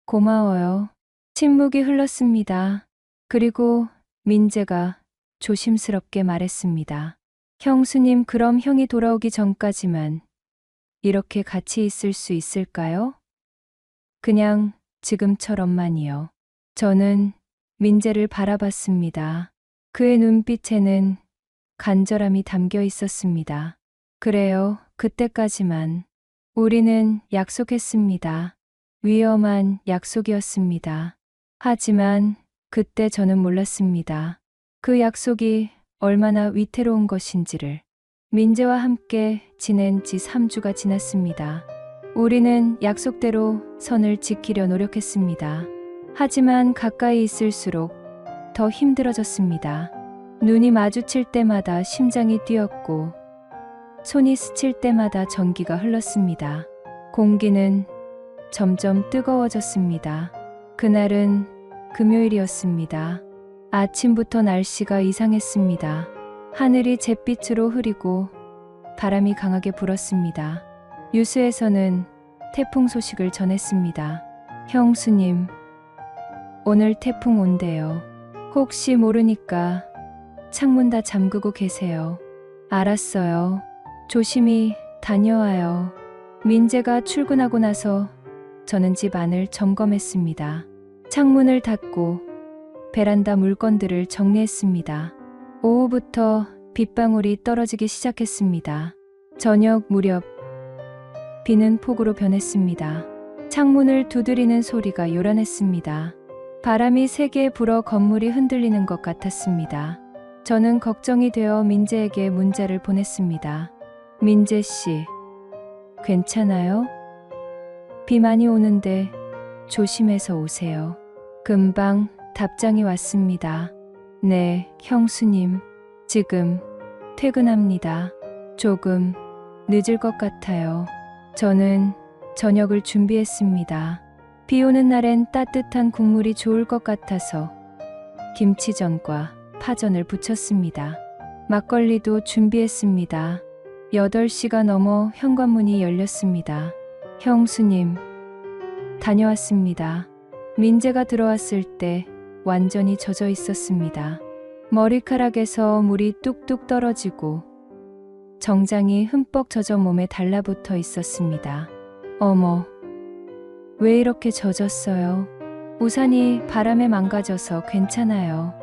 고마워요. 침묵이 흘렀습니다. 그리고 민재가 조심스럽게 말했습니다. 형수님, 그럼 형이 돌아오기 전까지만 이렇게 같이 있을 수 있을까요? 그냥 지금처럼만이요. 저는 민재를 바라봤습니다. 그의 눈빛에는 간절함이 담겨 있었습니다. 그래요, 그때까지만. 우리는 약속했습니다. 위험한 약속이었습니다. 하지만 그때 저는 몰랐습니다. 그 약속이 얼마나 위태로운 것인지를. 민재와 함께 지낸 지 3주가 지났습니다. 우리는 약속대로 선을 지키려 노력했습니다. 하지만 가까이 있을수록 더 힘들어졌습니다. 눈이 마주칠 때마다 심장이 뛰었고 손이 스칠 때마다 전기가 흘렀습니다. 공기는 점점 뜨거워졌습니다. 그날은 금요일이었습니다. 아침부터 날씨가 이상했습니다. 하늘이 잿빛으로 흐리고 바람이 강하게 불었습니다. 유수에서는 태풍 소식을 전했습니다. 형수님, 오늘 태풍 온대요. 혹시 모르니까 창문 다 잠그고 계세요. 알았어요. 조심히 다녀와요. 민재가 출근하고 나서 저는 집 안을 점검했습니다. 창문을 닫고 베란다 물건들을 정리했습니다. 오후부터 빗방울이 떨어지기 시작했습니다. 저녁 무렵 비는 폭우로 변했습니다. 창문을 두드리는 소리가 요란했습니다. 바람이 세게 불어 건물이 흔들리는 것 같았습니다. 저는 걱정이 되어 민재에게 문자를 보냈습니다. 민재 씨, 괜찮아요? 비 많이 오는데 조심해서 오세요. 금방 답장이 왔습니다. 네, 형수님. 지금 퇴근합니다. 조금 늦을 것 같아요. 저는 저녁을 준비했습니다. 비 오는 날엔 따뜻한 국물이 좋을 것 같아서 김치전과 파전을 부쳤습니다. 막걸리도 준비했습니다. 8시가 넘어 현관문이 열렸습니다. 형수님, 다녀왔습니다. 민재가 들어왔을 때 완전히 젖어 있었습니다. 머리카락에서 물이 뚝뚝 떨어지고 정장이 흠뻑 젖어 몸에 달라붙어 있었습니다. 어머, 왜 이렇게 젖었어요? 우산이 바람에 망가져서 괜찮아요.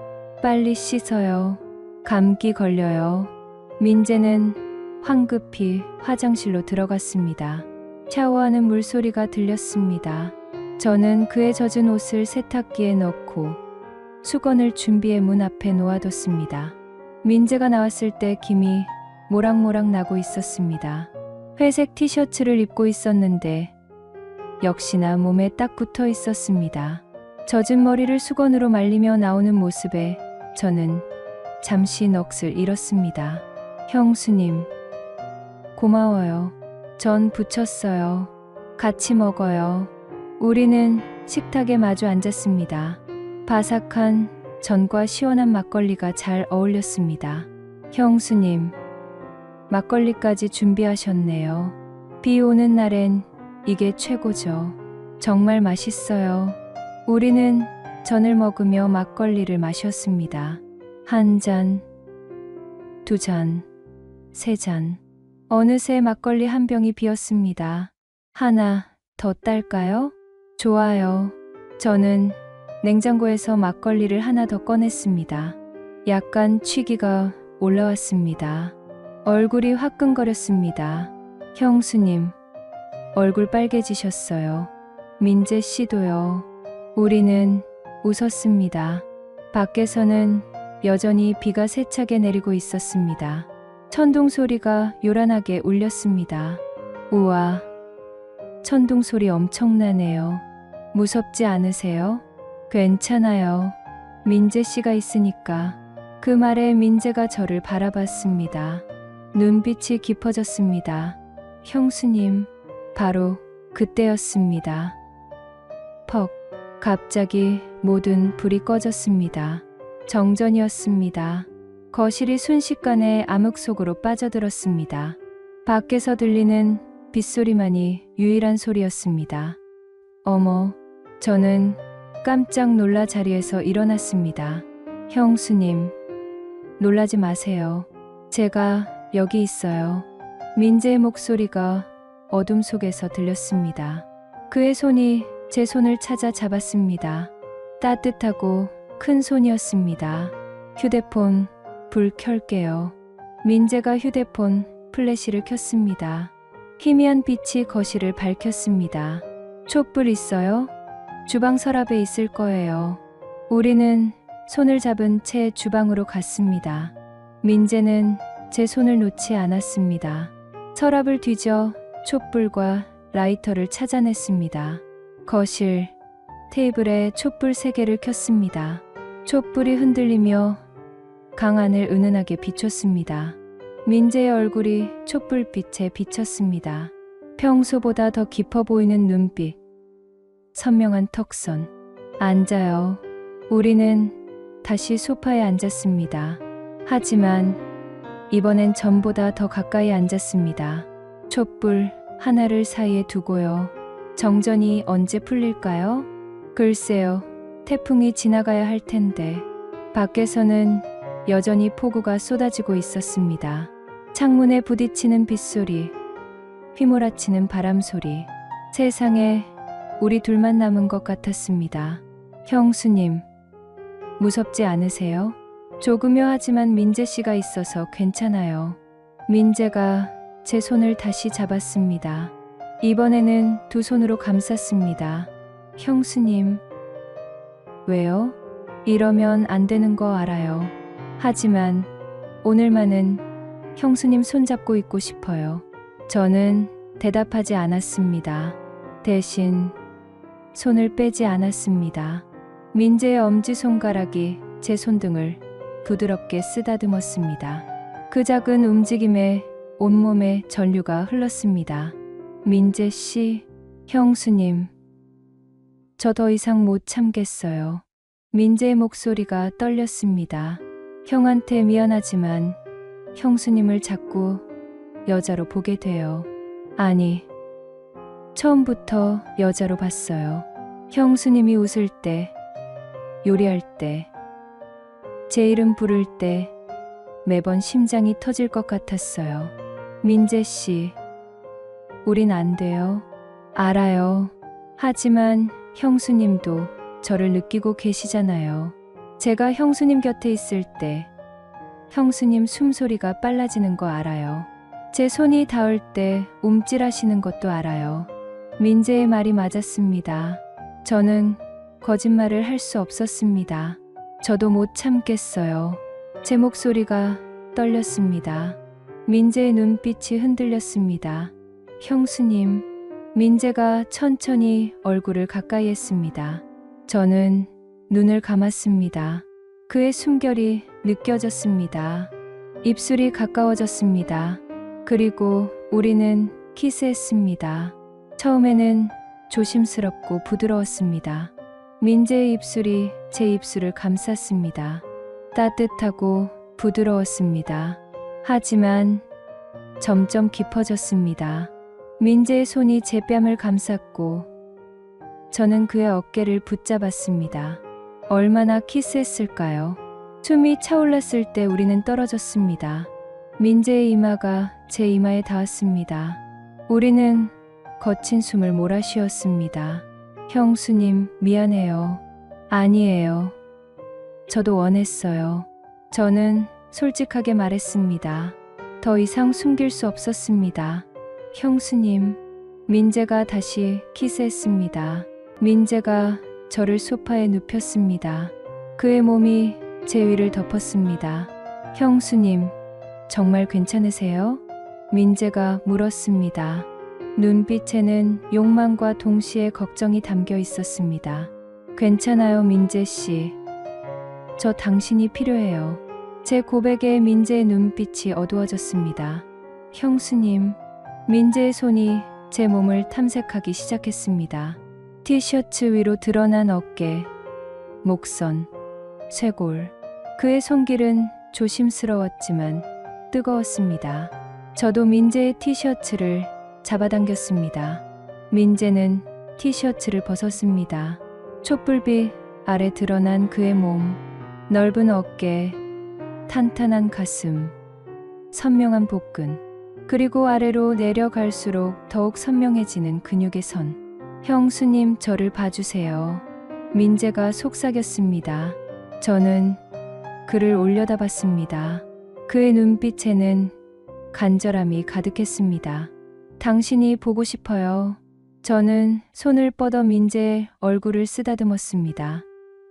빨리 씻어요. 감기 걸려요. 민재는 황급히 화장실로 들어갔습니다. 샤워하는 물소리가 들렸습니다. 저는 그의 젖은 옷을 세탁기에 넣고 수건을 준비해 문 앞에 놓아뒀습니다. 민재가 나왔을 때 김이 모락모락 나고 있었습니다. 회색 티셔츠를 입고 있었는데 역시나 몸에 딱 붙어 있었습니다. 젖은 머리를 수건으로 말리며 나오는 모습에 저는 잠시 넋을 잃었습니다. 형수님, 고마워요. 전 부쳤어요. 같이 먹어요. 우리는 식탁에 마주 앉았습니다. 바삭한 전과 시원한 막걸리가 잘 어울렸습니다. 형수님, 막걸리까지 준비하셨네요. 비 오는 날엔 이게 최고죠. 정말 맛있어요. 우리는 전을 먹으며 막걸리를 마셨습니다. 한 잔, 두 잔, 세 잔. 어느새 막걸리 한 병이 비었습니다. 하나 더 딸까요? 좋아요. 저는 냉장고에서 막걸리를 하나 더 꺼냈습니다. 약간 취기가 올라왔습니다. 얼굴이 화끈거렸습니다. 형수님, 얼굴 빨개지셨어요. 민재 씨도요. 우리는 웃었습니다. 밖에서는 여전히 비가 세차게 내리고 있었습니다. 천둥 소리가 요란하게 울렸습니다. 우와, 천둥 소리 엄청나네요. 무섭지 않으세요? 괜찮아요. 민재 씨가 있으니까. 그 말에 민재가 저를 바라봤습니다. 눈빛이 깊어졌습니다. 형수님, 바로 그때였습니다. 퍽, 갑자기 모든 불이 꺼졌습니다. 정전이었습니다. 거실이 순식간에 암흑 속으로 빠져들었습니다. 밖에서 들리는 빗소리만이 유일한 소리였습니다. 어머, 저는 깜짝 놀라 자리에서 일어났습니다. 형수님, 놀라지 마세요. 제가 여기 있어요. 민재의 목소리가 어둠 속에서 들렸습니다. 그의 손이 제 손을 찾아 잡았습니다. 따뜻하고 큰 손이었습니다. 휴대폰 불 켤게요. 민재가 휴대폰 플래시를 켰습니다. 희미한 빛이 거실을 밝혔습니다. 촛불 있어요? 주방 서랍에 있을 거예요. 우리는 손을 잡은 채 주방으로 갔습니다. 민재는 제 손을 놓지 않았습니다. 서랍을 뒤져 촛불과 라이터를 찾아냈습니다. 거실, 테이블에 촛불 3개를 켰습니다. 촛불이 흔들리며 강안을 은은하게 비췄습니다. 민재의 얼굴이 촛불빛에 비쳤습니다. 평소보다 더 깊어 보이는 눈빛, 선명한 턱선. 앉아요. 우리는 다시 소파에 앉았습니다. 하지만 이번엔 전보다 더 가까이 앉았습니다. 촛불 하나를 사이에 두고요. 정전이 언제 풀릴까요? 글쎄요. 태풍이 지나가야 할 텐데. 밖에서는 여전히 폭우가 쏟아지고 있었습니다. 창문에 부딪히는 빗소리, 휘몰아치는 바람소리. 세상에 우리 둘만 남은 것 같았습니다. 형수님, 무섭지 않으세요? 조금여 하지만 민재 씨가 있어서 괜찮아요. 민재가 제 손을 다시 잡았습니다. 이번에는 두 손으로 감쌌습니다. 형수님, 왜요? 이러면 안 되는 거 알아요. 하지만 오늘만은 형수님 손잡고 있고 싶어요. 저는 대답하지 않았습니다. 대신 손을 빼지 않았습니다. 민재의 엄지손가락이 제 손등을 부드럽게 쓰다듬었습니다. 그 작은 움직임에 온몸에 전류가 흘렀습니다. 민재 씨, 형수님, 저 더 이상 못 참겠어요. 민재의 목소리가 떨렸습니다. 형한테 미안하지만 형수님을 자꾸 여자로 보게 돼요. 아니, 처음부터 여자로 봤어요. 형수님이 웃을 때, 요리할 때, 제 이름 부를 때 매번 심장이 터질 것 같았어요. 민재 씨, 우린 안 돼요. 알아요. 하지만 형수님도 저를 느끼고 계시잖아요. 제가 형수님 곁에 있을 때 형수님 숨소리가 빨라지는 거 알아요. 제 손이 닿을 때 움찔하시는 것도 알아요. 민재의 말이 맞았습니다. 저는 거짓말을 할 수 없었습니다. 저도 못 참겠어요. 제 목소리가 떨렸습니다. 민재의 눈빛이 흔들렸습니다. 형수님, 민재가 천천히 얼굴을 가까이 했습니다. 저는 눈을 감았습니다. 그의 숨결이 느껴졌습니다. 입술이 가까워졌습니다. 그리고 우리는 키스했습니다. 처음에는 조심스럽고 부드러웠습니다. 민재의 입술이 제 입술을 감쌌습니다. 따뜻하고 부드러웠습니다. 하지만 점점 깊어졌습니다. 민재의 손이 제 뺨을 감쌌고 저는 그의 어깨를 붙잡았습니다. 얼마나 키스했을까요? 숨이 차올랐을 때 우리는 떨어졌습니다. 민재의 이마가 제 이마에 닿았습니다. 우리는 거친 숨을 몰아쉬었습니다. 형수님, 미안해요. 아니에요. 저도 원했어요. 저는 솔직하게 말했습니다. 더 이상 숨길 수 없었습니다. 형수님, 민재가 다시 키스했습니다. 민재가 저를 소파에 눕혔습니다. 그의 몸이 제 위를 덮었습니다. 형수님, 정말 괜찮으세요? 민재가 물었습니다. 눈빛에는 욕망과 동시에 걱정이 담겨 있었습니다. 괜찮아요, 민재 씨. 저 당신이 필요해요. 제 고백에 민재의 눈빛이 어두워졌습니다. 형수님, 민재의 손이 제 몸을 탐색하기 시작했습니다. 티셔츠 위로 드러난 어깨, 목선, 쇄골. 그의 손길은 조심스러웠지만 뜨거웠습니다. 저도 민재의 티셔츠를 잡아당겼습니다. 민재는 티셔츠를 벗었습니다. 촛불빛 아래 드러난 그의 몸, 넓은 어깨, 탄탄한 가슴, 선명한 복근, 그리고 아래로 내려갈수록 더욱 선명해지는 근육의 선. 형수님, 저를 봐주세요. 민재가 속삭였습니다. 저는 그를 올려다봤습니다. 그의 눈빛에는 간절함이 가득했습니다. 당신이 보고 싶어요. 저는 손을 뻗어 민재의 얼굴을 쓰다듬었습니다.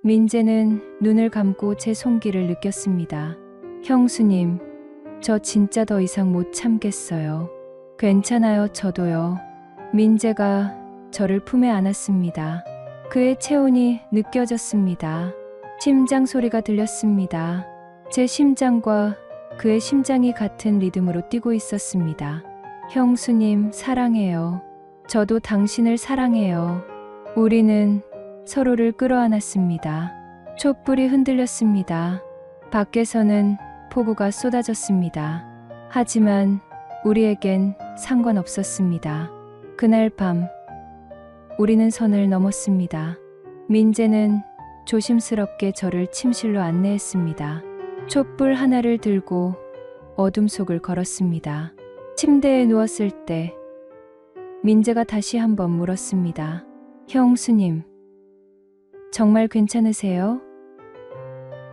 민재는 눈을 감고 제 손길을 느꼈습니다. 형수님, 저 진짜 더 이상 못 참겠어요. 괜찮아요, 저도요. 민재가 저를 품에 안았습니다. 그의 체온이 느껴졌습니다. 심장 소리가 들렸습니다. 제 심장과 그의 심장이 같은 리듬으로 뛰고 있었습니다. 형수님, 사랑해요. 저도 당신을 사랑해요. 우리는 서로를 끌어안았습니다. 촛불이 흔들렸습니다. 밖에서는 폭우가 쏟아졌습니다. 하지만 우리에겐 상관없었습니다. 그날 밤, 우리는 선을 넘었습니다. 민재는 조심스럽게 저를 침실로 안내했습니다. 촛불 하나를 들고 어둠 속을 걸었습니다. 침대에 누웠을 때 민재가 다시 한번 물었습니다. 형수님, 정말 괜찮으세요?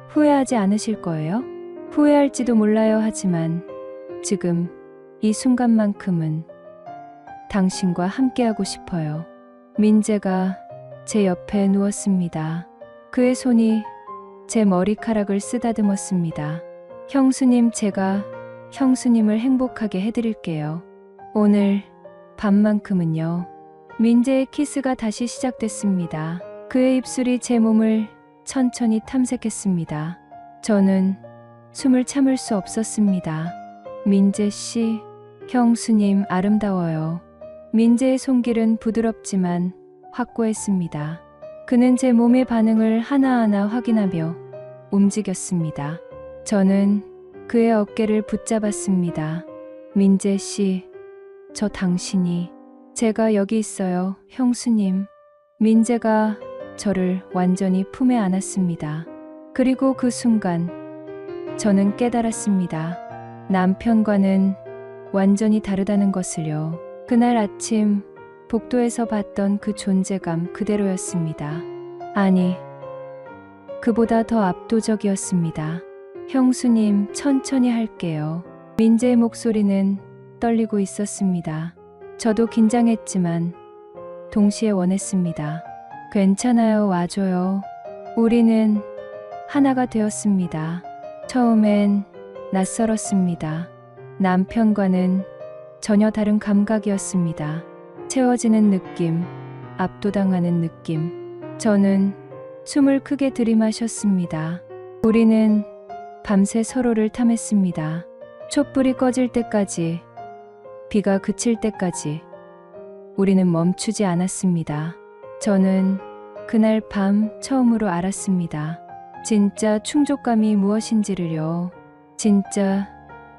후회하지 않으실 거예요? 후회할지도 몰라요. 하지만 지금 이 순간만큼은 당신과 함께하고 싶어요. 민재가 제 옆에 누웠습니다. 그의 손이 제 머리카락을 쓰다듬었습니다. 형수님, 제가 형수님을 행복하게 해드릴게요. 오늘 밤만큼은요. 민재의 키스가 다시 시작됐습니다. 그의 입술이 제 몸을 천천히 탐색했습니다. 저는 숨을 참을 수 없었습니다. 민재 씨, 형수님 아름다워요. 민재의 손길은 부드럽지만 확고했습니다. 그는 제 몸의 반응을 하나하나 확인하며 움직였습니다. 저는 그의 어깨를 붙잡았습니다. 민재 씨, 저 당신이, 제가 여기 있어요, 형수님. 민재가 저를 완전히 품에 안았습니다. 그리고 그 순간 저는 깨달았습니다. 남편과는 완전히 다르다는 것을요. 그날 아침 복도에서 봤던 그 존재감 그대로였습니다. 아니, 그보다 더 압도적이었습니다. 형수님, 천천히 할게요. 민재의 목소리는 떨리고 있었습니다. 저도 긴장했지만 동시에 원했습니다. 괜찮아요, 와줘요. 우리는 하나가 되었습니다. 처음엔 낯설었습니다. 남편과는 전혀 다른 감각이었습니다. 채워지는 느낌, 압도당하는 느낌. 저는 숨을 크게 들이마셨습니다. 우리는 밤새 서로를 탐했습니다. 촛불이 꺼질 때까지, 비가 그칠 때까지 우리는 멈추지 않았습니다. 저는 그날 밤 처음으로 알았습니다. 진짜 충족감이 무엇인지를요. 진짜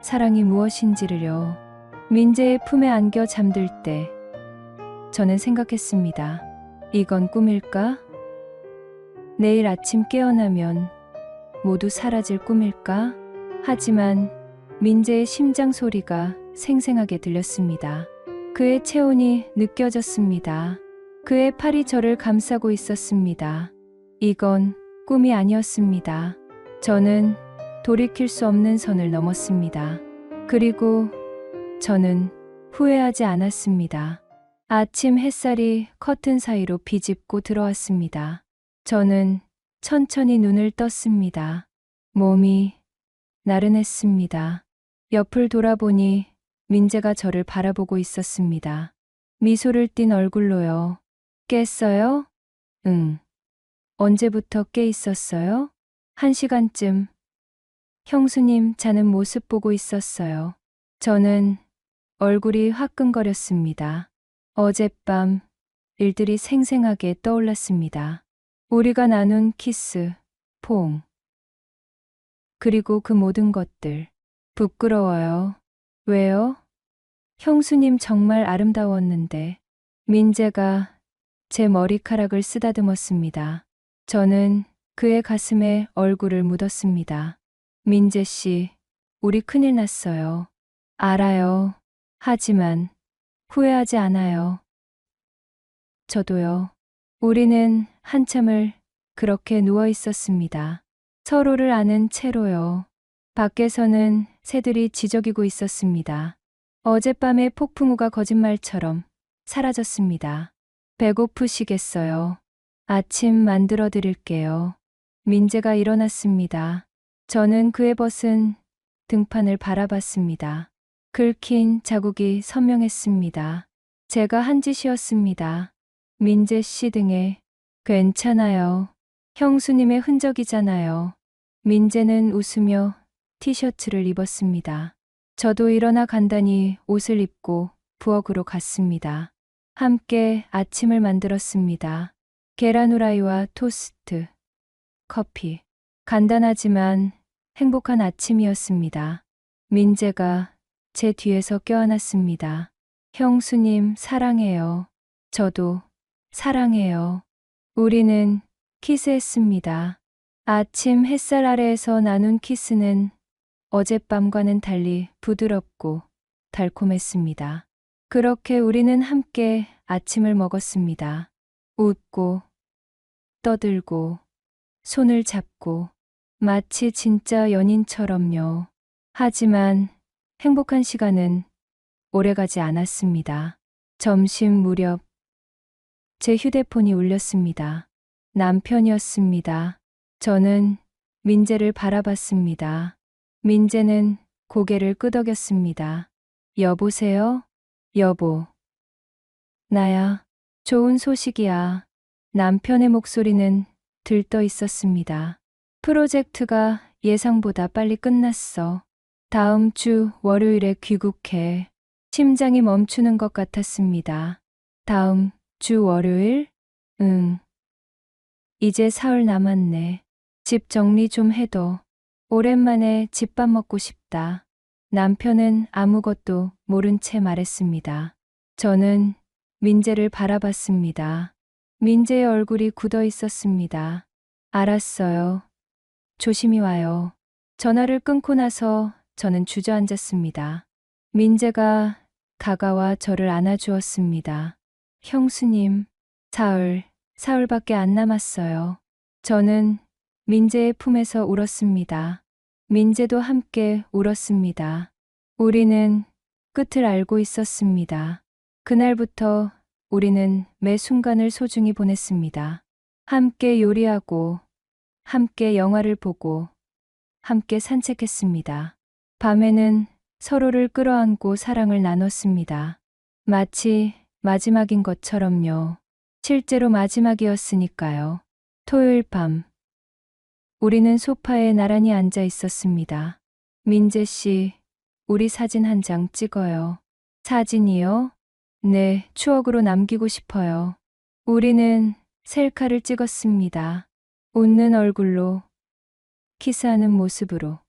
사랑이 무엇인지를요. 민재의 품에 안겨 잠들 때 저는 생각했습니다. 이건 꿈일까? 내일 아침 깨어나면 모두 사라질 꿈일까? 하지만 민재의 심장 소리가 생생하게 들렸습니다. 그의 체온이 느껴졌습니다. 그의 팔이 저를 감싸고 있었습니다. 이건 꿈이 아니었습니다. 저는 돌이킬 수 없는 선을 넘었습니다. 그리고 저는 후회하지 않았습니다. 아침 햇살이 커튼 사이로 비집고 들어왔습니다. 저는 천천히 눈을 떴습니다. 몸이 나른했습니다. 옆을 돌아보니 민재가 저를 바라보고 있었습니다. 미소를 띤 얼굴로요. 깼어요? 응. 언제부터 깨 있었어요? 1시간쯤. 형수님 자는 모습 보고 있었어요. 저는 얼굴이 화끈거렸습니다. 어젯밤 일들이 생생하게 떠올랐습니다. 우리가 나눈 키스, 포옹. 그리고 그 모든 것들. 부끄러워요. 왜요? 형수님 정말 아름다웠는데. 민재가 제 머리카락을 쓰다듬었습니다. 저는 그의 가슴에 얼굴을 묻었습니다. 민재 씨, 우리 큰일 났어요. 알아요. 하지만 후회하지 않아요. 저도요. 우리는 한참을 그렇게 누워 있었습니다. 서로를 아는 채로요. 밖에서는 새들이 지저귀고 있었습니다. 어젯밤의 폭풍우가 거짓말처럼 사라졌습니다. 배고프시겠어요? 아침 만들어 드릴게요. 민재가 일어났습니다. 저는 그의 벗은 등판을 바라봤습니다. 긁힌 자국이 선명했습니다. 제가 한 짓이었습니다. 민재 씨 등에 괜찮아요. 형수님의 흔적이잖아요. 민재는 웃으며 티셔츠를 입었습니다. 저도 일어나 간단히 옷을 입고 부엌으로 갔습니다. 함께 아침을 만들었습니다. 계란 후라이와 토스트, 커피. 간단하지만 행복한 아침이었습니다. 민재가 제 뒤에서 껴안았습니다. 형수님 사랑해요. 저도 사랑해요. 우리는 키스했습니다. 아침 햇살 아래에서 나눈 키스는 어젯밤과는 달리 부드럽고 달콤했습니다. 그렇게 우리는 함께 아침을 먹었습니다. 웃고, 떠들고, 손을 잡고, 마치 진짜 연인처럼요. 하지만 행복한 시간은 오래가지 않았습니다. 점심 무렵 제 휴대폰이 울렸습니다. 남편이었습니다. 저는 민재를 바라봤습니다. 민재는 고개를 끄덕였습니다. 여보세요? 여보. 나야. 좋은 소식이야. 남편의 목소리는 들떠 있었습니다. 프로젝트가 예상보다 빨리 끝났어. 다음 주 월요일에 귀국해. 심장이 멈추는 것 같았습니다. 다음 주 월요일? 응. 이제 사흘 남았네. 집 정리 좀 해둬. 오랜만에 집밥 먹고 싶다. 남편은 아무것도 모른 채 말했습니다. 저는 민재를 바라봤습니다. 민재의 얼굴이 굳어 있었습니다. 알았어요. 조심히 와요. 전화를 끊고 나서 저는 주저앉았습니다. 민재가 다가와 저를 안아주었습니다. 형수님, 사흘 사흘밖에 안 남았어요. 저는 민재의 품에서 울었습니다. 민재도 함께 울었습니다. 우리는 끝을 알고 있었습니다. 그날부터 우리는 매 순간을 소중히 보냈습니다. 함께 요리하고, 함께 영화를 보고, 함께 산책했습니다. 밤에는 서로를 끌어안고 사랑을 나눴습니다. 마치 마지막인 것처럼요. 실제로 마지막이었으니까요. 토요일 밤, 우리는 소파에 나란히 앉아 있었습니다. 민재 씨, 우리 사진 한 장 찍어요. 사진이요? 네, 추억으로 남기고 싶어요. 우리는 셀카를 찍었습니다. 웃는 얼굴로, 키스하는 모습으로,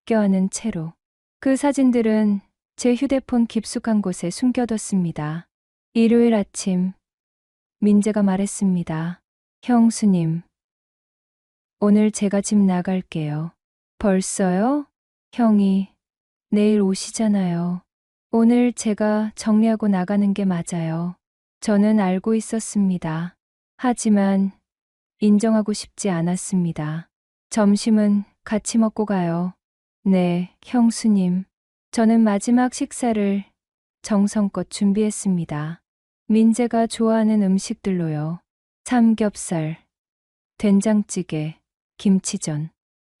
껴안은 채로. 그 사진들은 제 휴대폰 깊숙한 곳에 숨겨뒀습니다. 일요일 아침, 민재가 말했습니다. 형수님, 오늘 제가 집 나갈게요. 벌써요? 형이 내일 오시잖아요. 오늘 제가 정리하고 나가는 게 맞아요. 저는 알고 있었습니다. 하지만 인정하고 싶지 않았습니다. 점심은 같이 먹고 가요. 네, 형수님. 저는 마지막 식사를 정성껏 준비했습니다. 민재가 좋아하는 음식들로요. 삼겹살, 된장찌개, 김치전.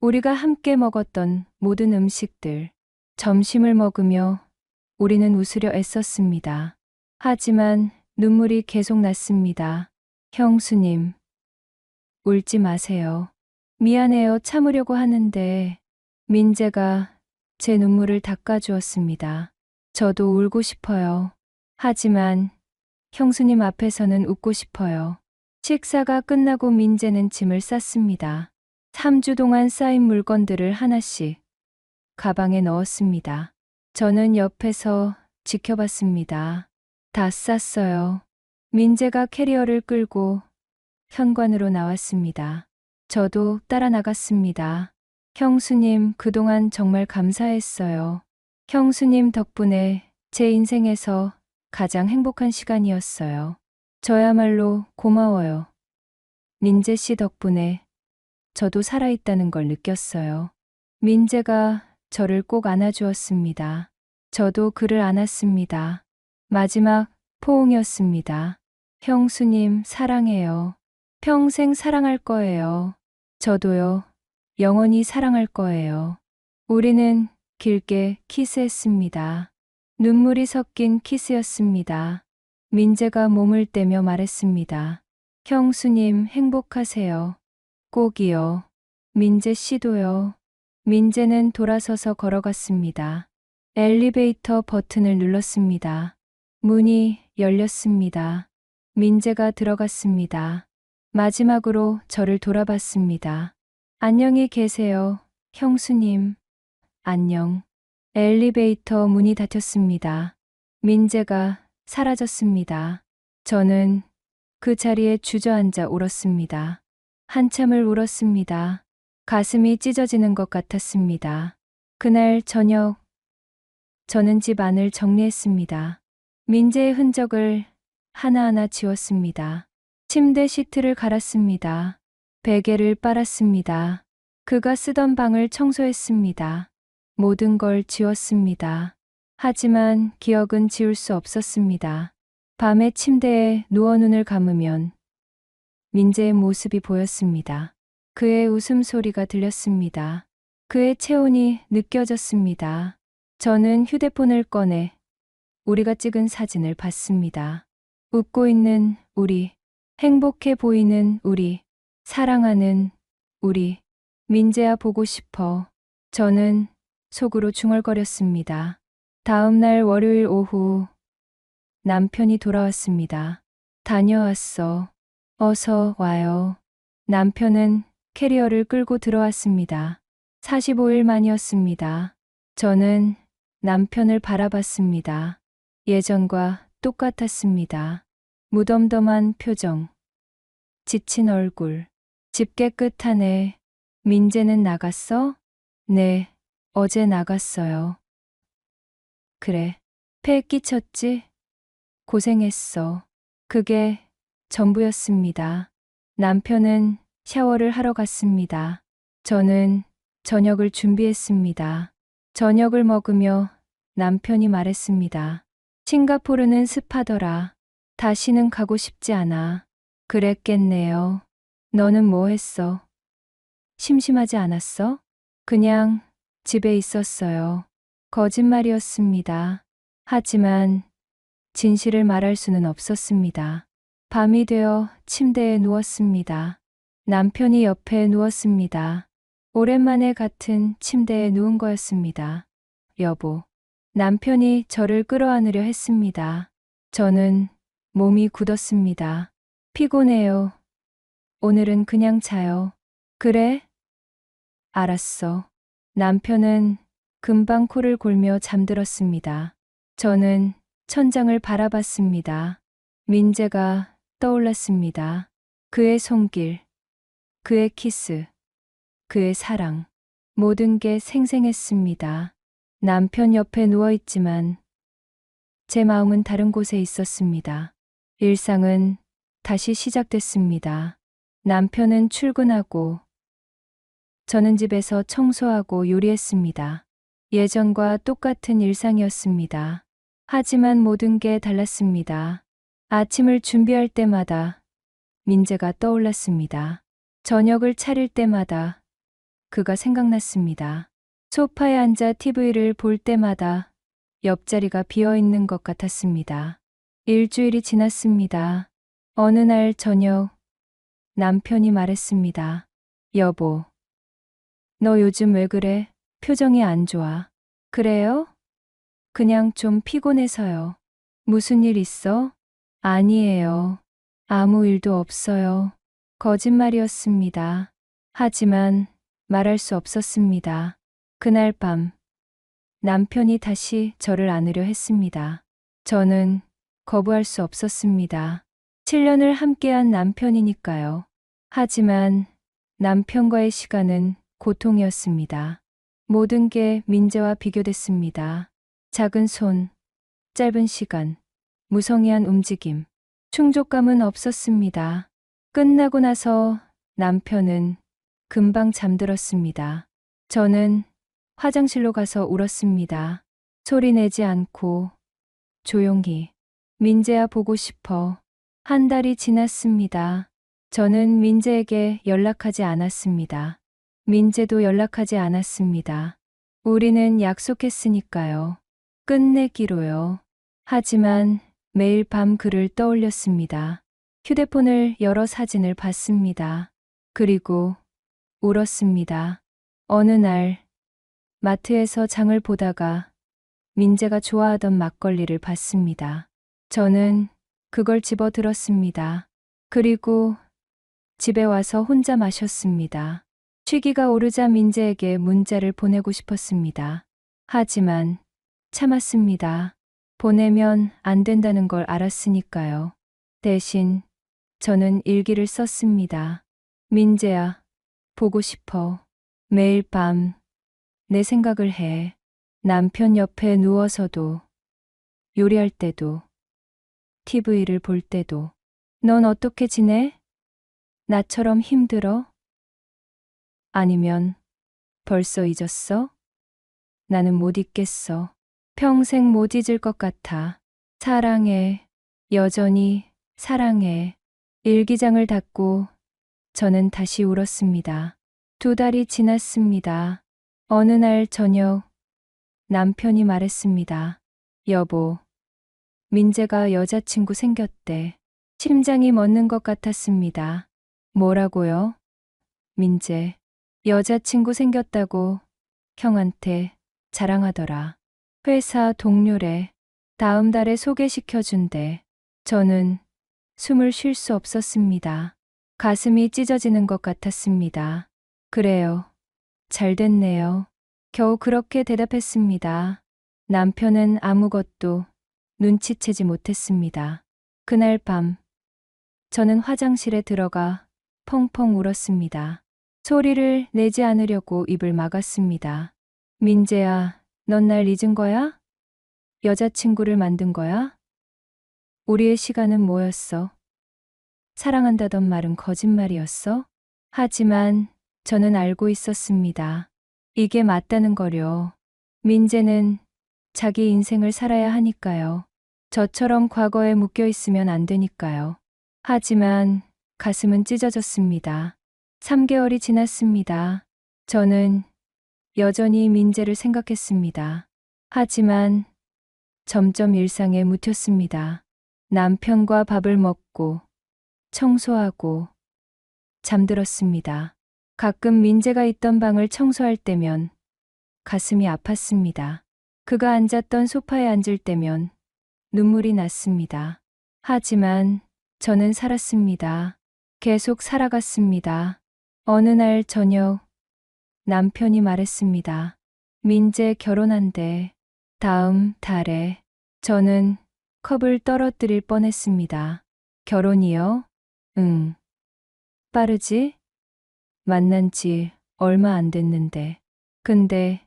우리가 함께 먹었던 모든 음식들. 점심을 먹으며 우리는 웃으려 애썼습니다. 하지만 눈물이 계속 났습니다. 형수님, 울지 마세요. 미안해요. 참으려고 하는데. 민재가 제 눈물을 닦아주었습니다. 저도 울고 싶어요. 하지만 형수님 앞에서는 웃고 싶어요. 식사가 끝나고 민재는 짐을 쌌습니다. 3주 동안 쌓인 물건들을 하나씩 가방에 넣었습니다. 저는 옆에서 지켜봤습니다. 다 쌌어요. 민재가 캐리어를 끌고 현관으로 나왔습니다. 저도 따라 나갔습니다. 형수님, 그동안 정말 감사했어요. 형수님 덕분에 제 인생에서 가장 행복한 시간이었어요. 저야말로 고마워요. 민재 씨 덕분에 저도 살아있다는 걸 느꼈어요. 민재가 저를 꼭 안아주었습니다. 저도 그를 안았습니다. 마지막 포옹이었습니다. 형수님, 사랑해요. 평생 사랑할 거예요. 저도요. 영원히 사랑할 거예요. 우리는 길게 키스했습니다. 눈물이 섞인 키스였습니다. 민재가 몸을 떼며 말했습니다. 형수님, 행복하세요. 꼭이요. 민재 씨도요. 민재는 돌아서서 걸어갔습니다. 엘리베이터 버튼을 눌렀습니다. 문이 열렸습니다. 민재가 들어갔습니다. 마지막으로 저를 돌아봤습니다. 안녕히 계세요, 형수님. 안녕. 엘리베이터 문이 닫혔습니다. 민재가 사라졌습니다. 저는 그 자리에 주저앉아 울었습니다. 한참을 울었습니다. 가슴이 찢어지는 것 같았습니다. 그날 저녁, 저는 집 안을 정리했습니다. 민재의 흔적을 하나하나 지웠습니다. 침대 시트를 갈았습니다. 베개를 빨았습니다. 그가 쓰던 방을 청소했습니다. 모든 걸 지웠습니다. 하지만 기억은 지울 수 없었습니다. 밤에 침대에 누워 눈을 감으면 민재의 모습이 보였습니다. 그의 웃음소리가 들렸습니다. 그의 체온이 느껴졌습니다. 저는 휴대폰을 꺼내 우리가 찍은 사진을 봤습니다. 웃고 있는 우리, 행복해 보이는 우리, 사랑하는 우리. 민재야, 보고 싶어. 저는 속으로 중얼거렸습니다. 다음 날 월요일 오후, 남편이 돌아왔습니다. 다녀왔어. 어서 와요. 남편은 캐리어를 끌고 들어왔습니다. 45일 만이었습니다. 저는 남편을 바라봤습니다. 예전과 똑같았습니다. 무덤덤한 표정, 지친 얼굴, 집 깨끗하네. 민재는 나갔어? 네, 어제 나갔어요. 그래, 폐 끼쳤지? 고생했어. 그게 전부였습니다. 남편은 샤워를 하러 갔습니다. 저는 저녁을 준비했습니다. 저녁을 먹으며 남편이 말했습니다. 싱가포르는 습하더라. 다시는 가고 싶지 않아. 그랬겠네요. 너는 뭐 했어? 심심하지 않았어? 그냥 집에 있었어요. 거짓말이었습니다. 하지만 진실을 말할 수는 없었습니다. 밤이 되어 침대에 누웠습니다. 남편이 옆에 누웠습니다. 오랜만에 같은 침대에 누운 거였습니다. 여보. 남편이 저를 끌어안으려 했습니다. 저는 몸이 굳었습니다. 피곤해요. 오늘은 그냥 자요. 그래? 알았어. 남편은 금방 코를 골며 잠들었습니다. 저는 천장을 바라봤습니다. 민재가 떠올랐습니다. 그의 손길, 그의 키스, 그의 사랑, 모든 게 생생했습니다. 남편 옆에 누워있지만 제 마음은 다른 곳에 있었습니다. 일상은 다시 시작됐습니다. 남편은 출근하고 저는 집에서 청소하고 요리했습니다. 예전과 똑같은 일상이었습니다. 하지만 모든 게 달랐습니다. 아침을 준비할 때마다 민재가 떠올랐습니다. 저녁을 차릴 때마다 그가 생각났습니다. 소파에 앉아 TV를 볼 때마다 옆자리가 비어 있는 것 같았습니다. 일주일이 지났습니다. 어느 날 저녁 남편이 말했습니다. 여보, 너 요즘 왜 그래? 표정이 안 좋아. 그래요? 그냥 좀 피곤해서요. 무슨 일 있어? 아니에요. 아무 일도 없어요. 거짓말이었습니다. 하지만 말할 수 없었습니다. 그날 밤 남편이 다시 저를 안으려 했습니다. 저는 거부할 수 없었습니다. 7년을 함께한 남편이니까요. 하지만 남편과의 시간은 고통이었습니다. 모든 게 민재와 비교됐습니다. 작은 손, 짧은 시간, 무성의한 움직임, 충족감은 없었습니다. 끝나고 나서 남편은 금방 잠들었습니다. 저는 화장실로 가서 울었습니다. 소리 내지 않고 조용히. 민재야 보고 싶어. 한 달이 지났습니다. 저는 민재에게 연락하지 않았습니다. 민재도 연락하지 않았습니다. 우리는 약속했으니까요. 끝내기로요. 하지만 매일 밤 그를 떠올렸습니다. 휴대폰을 열어 사진을 봤습니다. 그리고 울었습니다. 어느 날 마트에서 장을 보다가 민재가 좋아하던 막걸리를 봤습니다. 저는 그걸 집어 들었습니다. 그리고 집에 와서 혼자 마셨습니다. 취기가 오르자 민재에게 문자를 보내고 싶었습니다. 하지만 참았습니다. 보내면 안 된다는 걸 알았으니까요. 대신 저는 일기를 썼습니다. 민재야, 보고 싶어. 매일 밤 내 생각을 해. 남편 옆에 누워서도, 요리할 때도, TV를 볼 때도. 넌 어떻게 지내? 나처럼 힘들어? 아니면 벌써 잊었어? 나는 못 잊겠어. 평생 못 잊을 것 같아. 사랑해. 여전히 사랑해. 일기장을 닫고 저는 다시 울었습니다. 2달이 지났습니다. 어느 날 저녁 남편이 말했습니다. 여보, 민재가 여자친구 생겼대. 심장이 멎는 것 같았습니다. 뭐라고요? 민재, 여자친구 생겼다고 형한테 자랑하더라. 회사 동료래. 다음 달에 소개시켜준대. 저는 숨을 쉴 수 없었습니다. 가슴이 찢어지는 것 같았습니다. 그래요. 잘 됐네요. 겨우 그렇게 대답했습니다. 남편은 아무것도 눈치채지 못했습니다. 그날 밤 저는 화장실에 들어가 펑펑 울었습니다. 소리를 내지 않으려고 입을 막았습니다. 민재야, 넌 날 잊은 거야? 여자친구를 만든 거야? 우리의 시간은 뭐였어? 사랑한다던 말은 거짓말이었어? 하지만 저는 알고 있었습니다. 이게 맞다는 거려. 민재는 자기 인생을 살아야 하니까요. 저처럼 과거에 묶여 있으면 안 되니까요. 하지만 가슴은 찢어졌습니다. 3개월이 지났습니다. 저는 여전히 민재를 생각했습니다. 하지만 점점 일상에 묻혔습니다. 남편과 밥을 먹고 청소하고 잠들었습니다. 가끔 민재가 있던 방을 청소할 때면 가슴이 아팠습니다. 그가 앉았던 소파에 앉을 때면 눈물이 났습니다. 하지만 저는 살았습니다. 계속 살아갔습니다. 어느 날 저녁 남편이 말했습니다. 민재 결혼한대. 다음 달에. 저는 컵을 떨어뜨릴 뻔했습니다. 결혼이요? 응. 빠르지? 만난 지 얼마 안 됐는데. 근데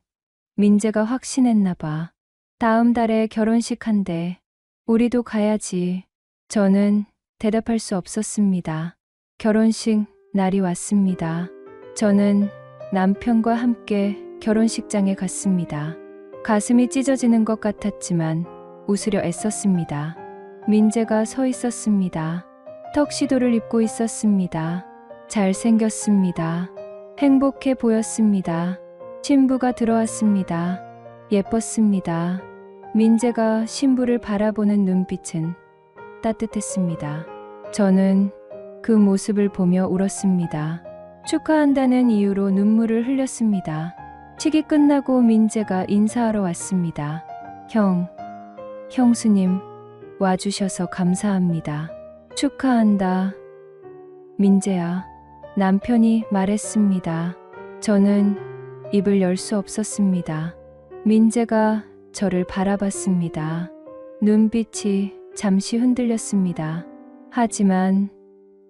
민재가 확신했나 봐. 다음 달에 결혼식 한대. 우리도 가야지. 저는 대답할 수 없었습니다. 결혼식 날이 왔습니다. 저는 남편과 함께 결혼식장에 갔습니다. 가슴이 찢어지는 것 같았지만 웃으려 애썼습니다. 민재가 서 있었습니다. 턱시도를 입고 있었습니다. 잘생겼습니다. 행복해 보였습니다. 신부가 들어왔습니다. 예뻤습니다. 민재가 신부를 바라보는 눈빛은 따뜻했습니다. 저는 그 모습을 보며 울었습니다. 축하한다는 이유로 눈물을 흘렸습니다. 식이 끝나고 민재가 인사하러 왔습니다. 형수님, 와주셔서 감사합니다. 축하한다. 민재야, 남편이 말했습니다. 저는 입을 열 수 없었습니다. 민재가 저를 바라봤습니다. 눈빛이 잠시 흔들렸습니다. 하지만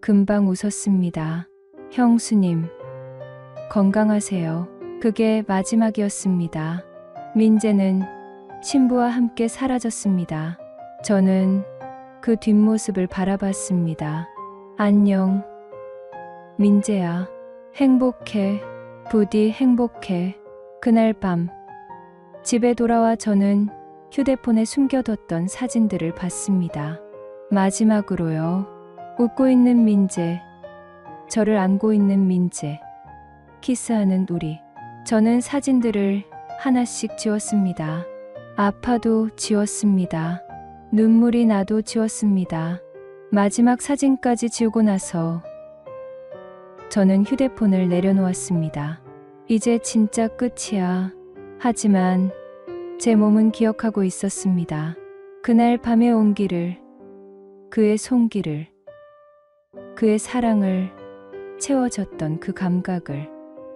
금방 웃었습니다. 형수님, 건강하세요. 그게 마지막이었습니다. 민재는 신부와 함께 사라졌습니다. 저는 그 뒷모습을 바라봤습니다. 안녕, 민재야. 행복해. 부디 행복해. 그날 밤, 집에 돌아와 저는 휴대폰에 숨겨뒀던 사진들을 봤습니다. 마지막으로요. 웃고 있는 민재, 저를 안고 있는 민재, 키스하는 우리. 저는 사진들을 하나씩 지웠습니다. 아파도 지웠습니다. 눈물이 나도 지웠습니다. 마지막 사진까지 지우고 나서 저는 휴대폰을 내려놓았습니다. 이제 진짜 끝이야. 하지만 제 몸은 기억하고 있었습니다. 그날 밤의 온기를, 그의 손길을, 그의 사랑을 채워줬던 그 감각을.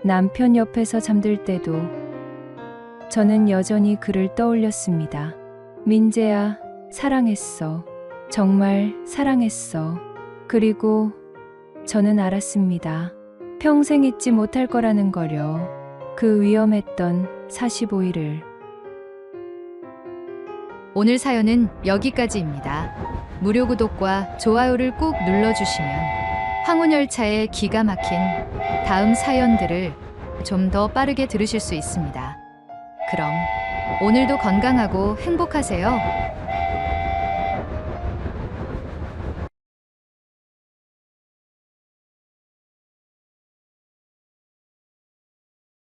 남편 옆에서 잠들 때도 저는 여전히 그를 떠올렸습니다. 민재야, 사랑했어. 정말 사랑했어. 그리고 저는 알았습니다. 평생 잊지 못할 거라는 거려. 그 위험했던 45일을. 오늘 사연은 여기까지입니다. 무료 구독과 좋아요를 꾹 눌러주시면 황혼열차의 기가 막힌 다음 사연들을 좀 더 빠르게 들으실 수 있습니다. 그럼 오늘도 건강하고 행복하세요.